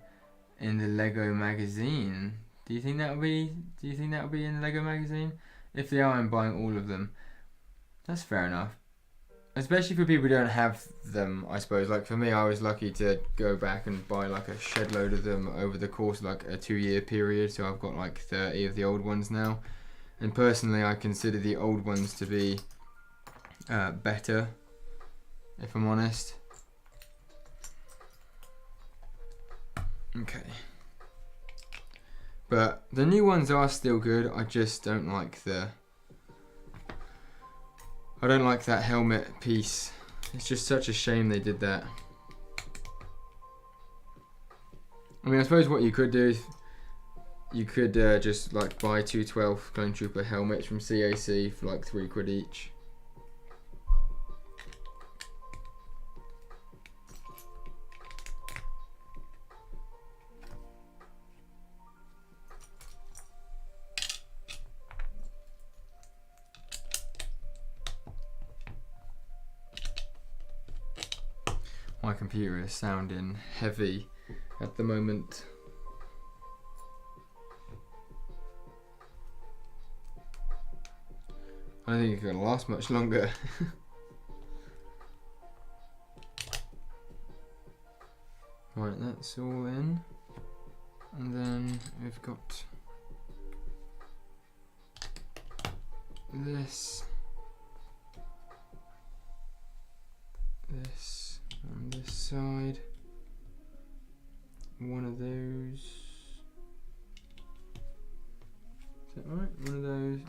in the Lego magazine. Do you think that'll be? Do you think that'll be in the Lego magazine? If they are, I'm buying all of them. That's fair enough. Especially for people who don't have them, I suppose. Like for me, I was lucky to go back and buy like a shed load of them over the course of like a 2-year period. So I've got like 30 of the old ones now. And personally, I consider the old ones to be better, if I'm honest. Okay. But the new ones are still good. I just don't like the... I don't like that helmet piece. It's just such a shame they did that. I mean, I suppose what you could do is you could just like buy 212 Clone Trooper helmets from CAC for like £3 each. My computer is sounding heavy at the moment. I don't think it's going to last much longer. Right, that's all in. And then we've got this, this on this side, one of those, is that right? One of those,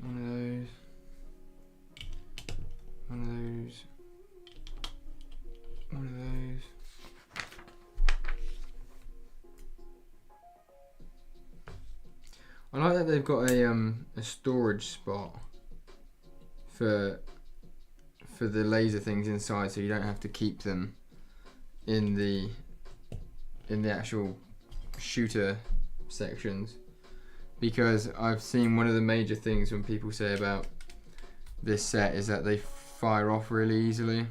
one of those, one of those, one of those. I like that they've got a storage spot for the laser things inside, so you don't have to keep them in the actual shooter sections. Because I've seen one of the major things when people say about this set is that they fire off really easily.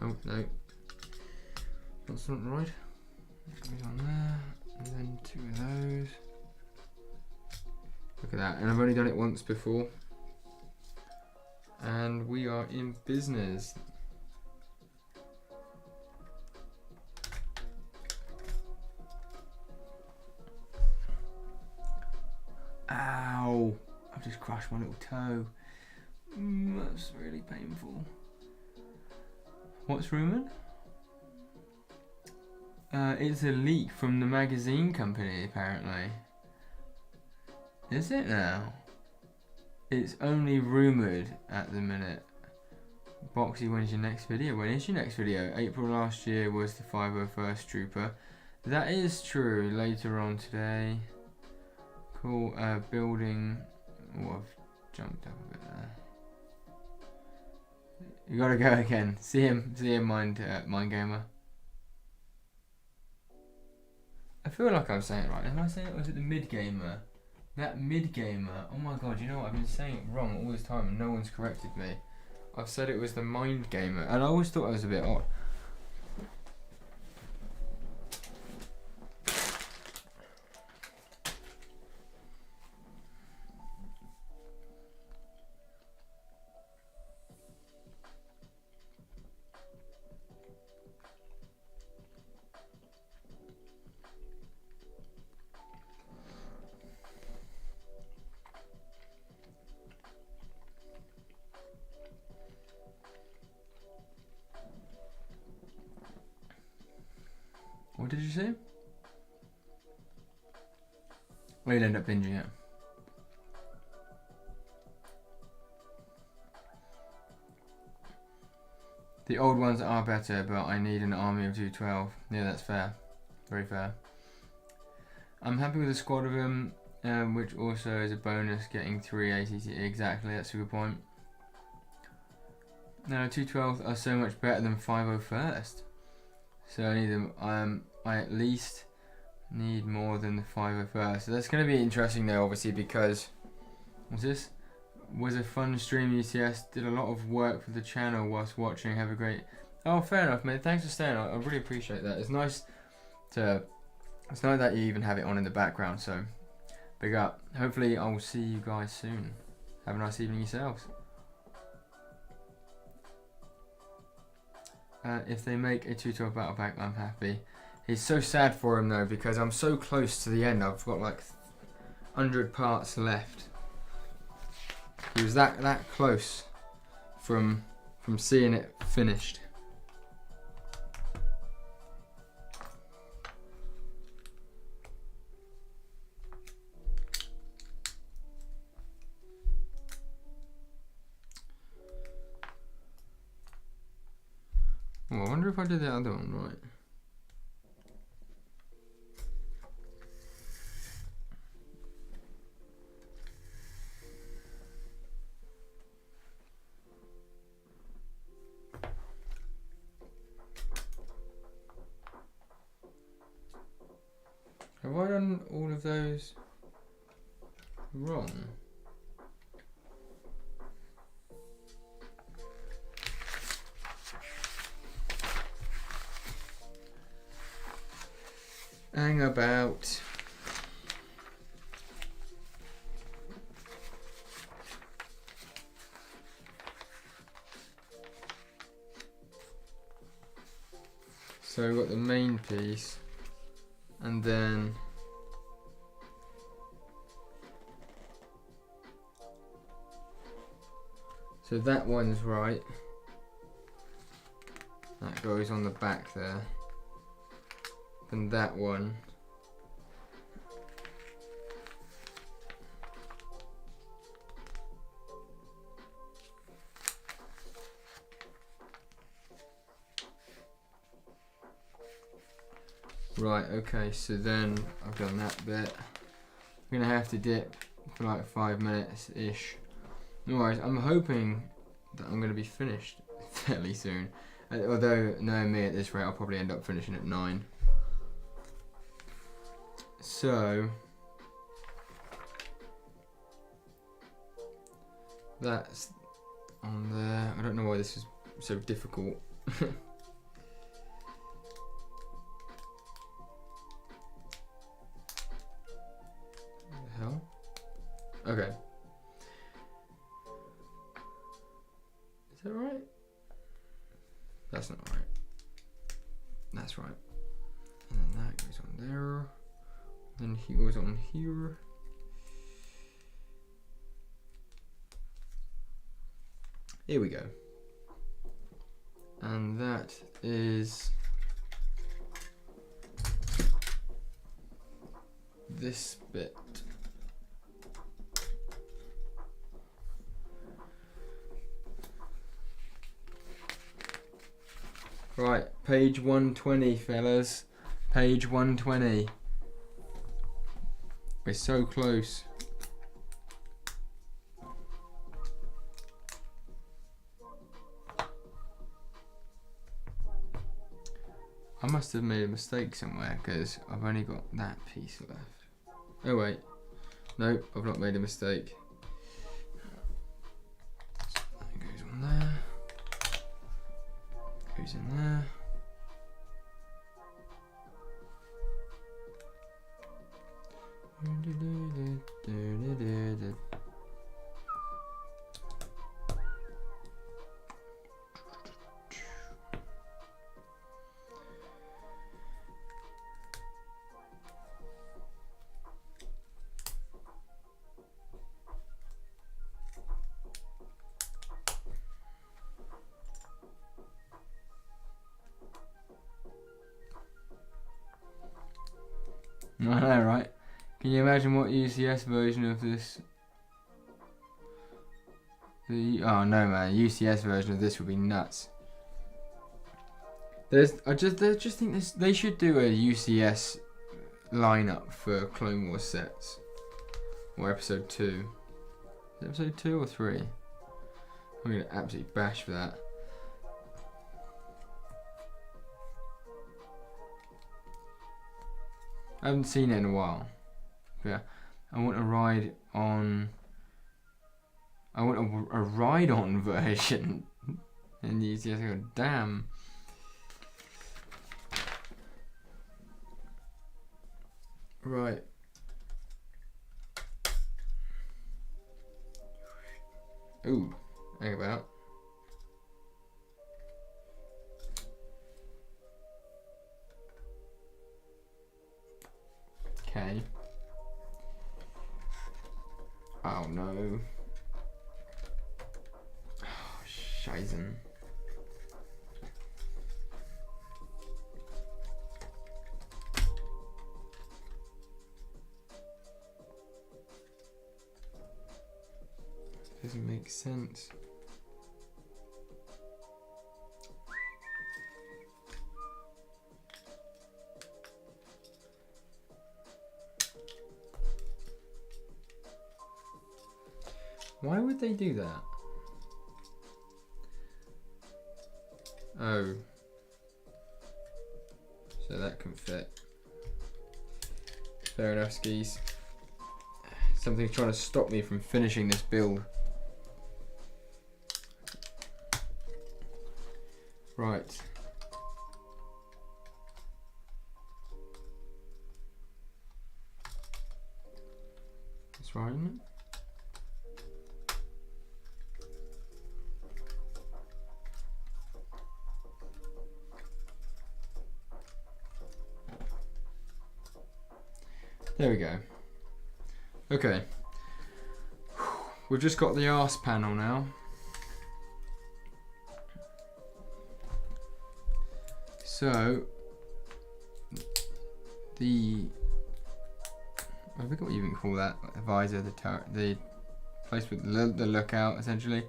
Oh no, that's not right. Goes on there, and then 2 of those. Look at that, and I've only done it once before. And we are in business. Ow! I've just crushed my little toe. That's really painful. What's rumoured? It's a leak from the magazine company, apparently. Is it now? It's only rumoured at the minute. Boxy, when's your next video? When is your next video? April last year was the 501st Trooper. That is true, later on today. Cool. Building. Oh, I've jumped up a bit there. You gotta go again. See him, mind gamer. I feel like I'm saying it right. Am I saying it? Or was it the mid gamer? That mid gamer. Oh my god! You know what? I've been saying it wrong all this time, and no one's corrected me. I've said it was the mind gamer, and I always thought it was a bit odd. What did you say? We'll end up binging it. The old ones are better, but I need an army of 212. Yeah, that's fair. Very fair. I'm happy with a squad of them, which also is a bonus getting 3 ATT. Exactly, that's a good point. No, 212 are so much better than 501st. So I need them. I at least need more than the 501st. So that's going to be interesting though, obviously, because this was a fun stream. UCS did a lot of work for the channel whilst watching. Have a great. Oh, fair enough, mate. Thanks for staying. I really appreciate that. It's nice that you even have it on in the background. So big up. Hopefully, I'll see you guys soon. Have a nice evening yourselves. If they make a 212 battle pack, I'm happy. It's so sad for him though, because I'm so close to the end. I've got like 100 parts left. He was that close from seeing it finished. Oh, I wonder if I did the other one right. Have I done all of those wrong? Hang about. So we've got the main piece, and then so that one's right. That goes on the back there. Then that one. Right, okay, so then I've done that bit. I'm gonna have to dip for like 5 minutes-ish. No worries, I'm hoping that I'm gonna be finished fairly soon. Although, knowing me at this rate, I'll probably end up finishing at 9. So that's on there. I don't know why this is so difficult. What the hell? Okay. Is that right? That's not right. That's right. And then that goes on there. Then he goes on here. Here we go. And that is this bit. Right, page 120, fellas. Page 120. We're so close. I must have made a mistake somewhere because I've only got that piece left. Oh wait, no, I've not made a mistake. So that goes on there. Goes in there. I know, right? Can you imagine what UCS version of this? Oh no, man! UCS version of this would be nuts. I just think this. They should do a UCS lineup for Clone Wars sets, or episode 2. Is it episode 2 or 3? I'm gonna absolutely bash for that. I haven't seen it in a while. Yeah, I want a ride on. I want a ride-on version. And you just go, damn. Right. Ooh, hang about. Okay. Oh no. Oh, Scheißen. Doesn't make sense. Why would they do that? Oh. So that can fit. Fair enough, skis. Something's trying to stop me from finishing this build. Right. That's right, isn't it? There we go. Okay. We've just got the arse panel now. So, I forget what you even call that, like the visor, the turret, the place with the lookout, essentially.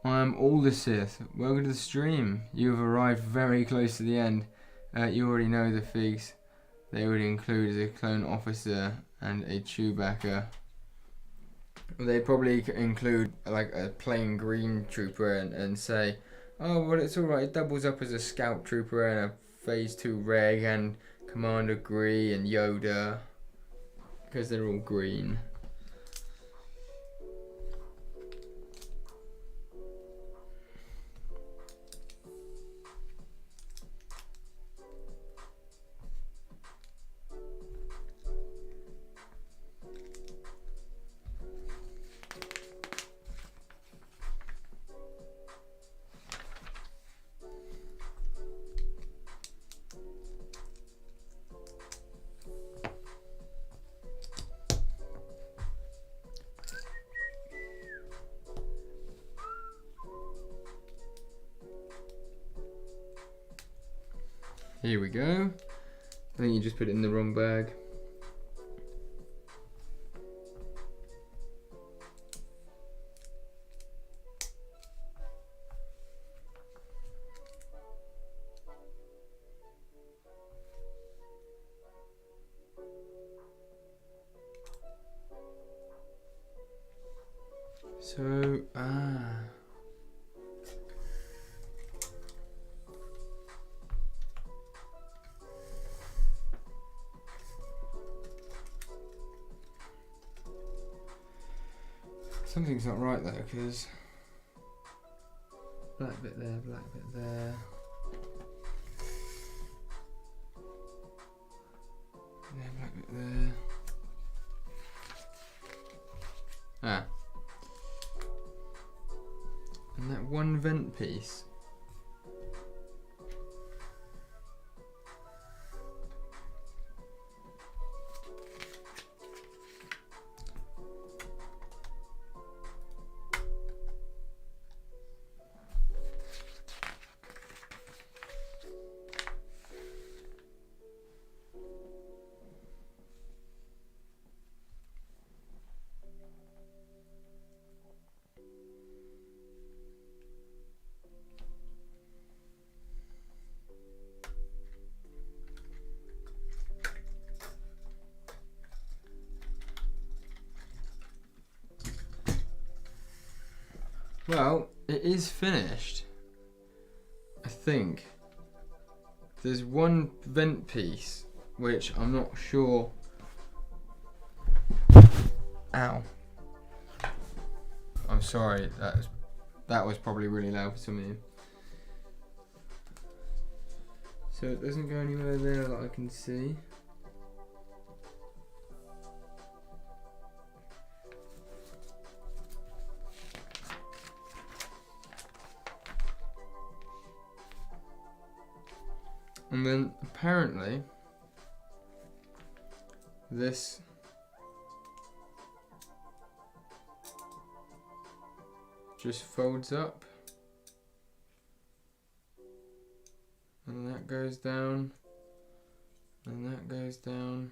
I'm all the Sith. Welcome to the stream. You have arrived very close to the end. You already know the figs. They already include a clone officer and a Chewbacca. They probably include like a plain green trooper and say, oh, well, it's alright, it doubles up as a scout trooper and a phase 2 reg and Commander Gree and Yoda. Because they're all green. Here we go. I think you just put it in the wrong bag. So, something's not right there, because black bit there, black bit there. Yeah, black bit there. Ah. And that one vent piece. Well, it is finished. I think. There's one vent piece, which I'm not sure. Ow. I'm sorry, that was probably really loud for some of you. So it doesn't go anywhere there that I can see. And then apparently this just folds up, and that goes down, and that goes down.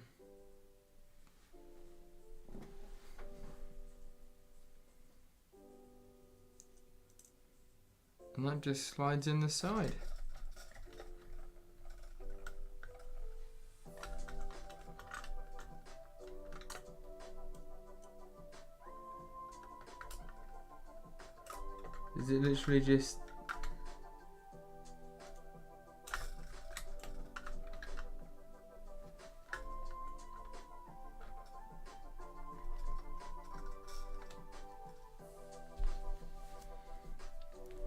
And that just slides in the side. Is it literally just...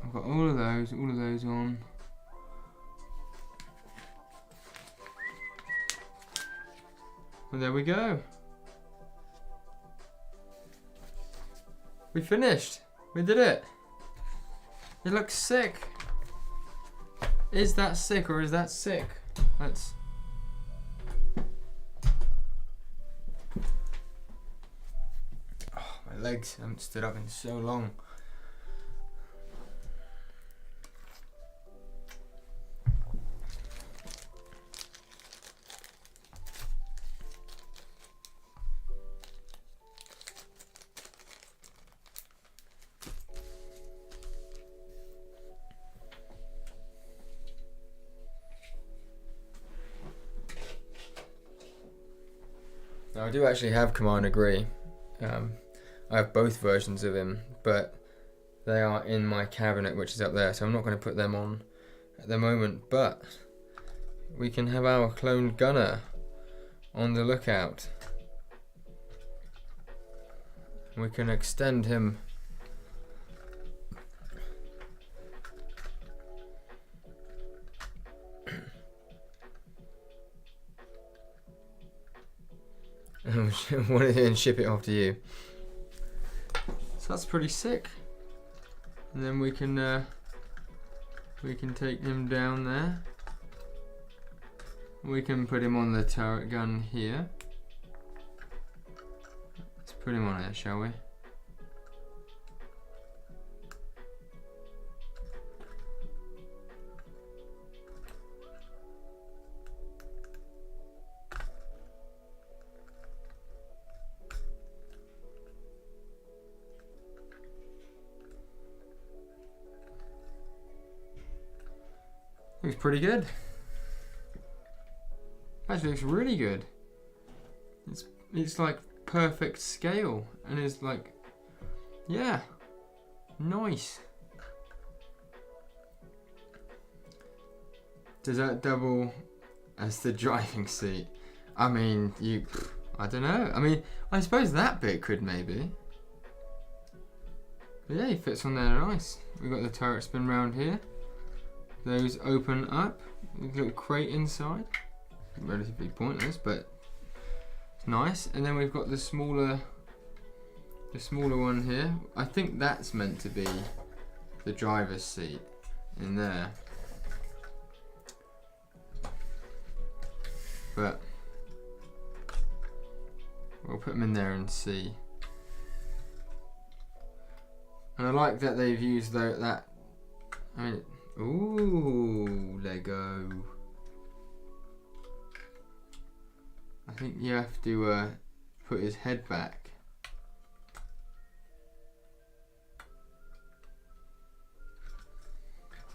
I've got all of those on. And there we go. We finished. We did it. It looks sick. Is that sick or is that sick? Let's... Oh, my legs haven't stood up in so long. Now I do actually have Commander Gree. I have both versions of him, but they are in my cabinet, which is up there, so I'm not going to put them on at the moment. But we can have our cloned gunner on the lookout. We can extend him. And ship it off to you. So that's pretty sick. And then we can take him down there. We can put him on the turret gun here. Let's put him on it, shall we? Looks pretty good. Actually looks really good. It's like perfect scale, and it's like, yeah, Nice. Does that double as the driving seat? I mean, I don't know. I mean, I suppose that bit could maybe. But yeah, he fits on there nice. We've got the turret spin round here. Those open up. Little crate inside. Relatively pointless, but it's nice. And then we've got the smaller one here. I think that's meant to be the driver's seat in there. But we'll put them in there and see. And I like that they've used that. I mean, ooh, Lego. I think you have to put his head back.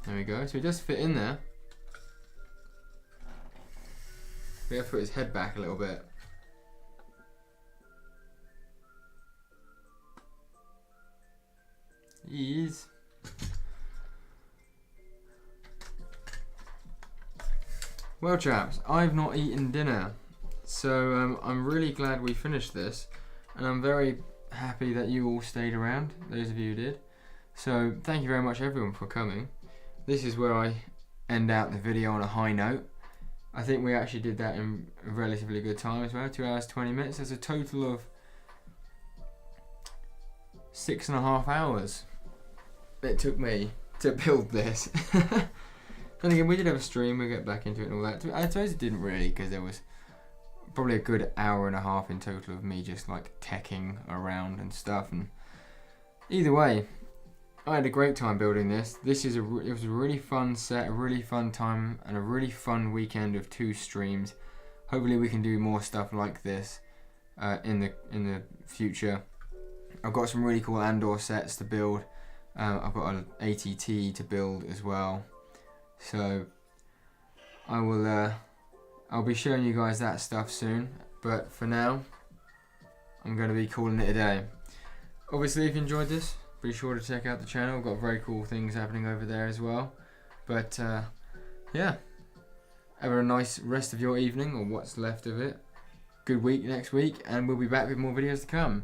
There we go. So he does fit in there. We have to put his head back a little bit. He is. Well, chaps, I've not eaten dinner, so I'm really glad we finished this, and I'm very happy that you all stayed around, those of you who did. So thank you very much everyone for coming. This is where I end out the video on a high note. I think we actually did that in a relatively good time as well, 2 hours 20 minutes. There's a total of 6.5 hours it took me to build this. And again, we did have a stream, we'll get back into it and all that. I suppose it didn't really, because there was probably a good hour and a half in total of me just like teching around and stuff. And either way, I had a great time building this. It was a really fun set, a really fun time, and a really fun weekend of 2 streams. Hopefully we can do more stuff like this in the future. I've got some really cool Andor sets to build. I've got an ATT to build as well. So I'll be showing you guys that stuff soon. But for now, I'm going to be calling it a day. Obviously, if you enjoyed this, be sure to check out the channel. We've got very cool things happening over there as well. But yeah, have a nice rest of your evening, or what's left of it. Good week next week, and we'll be back with more videos to come.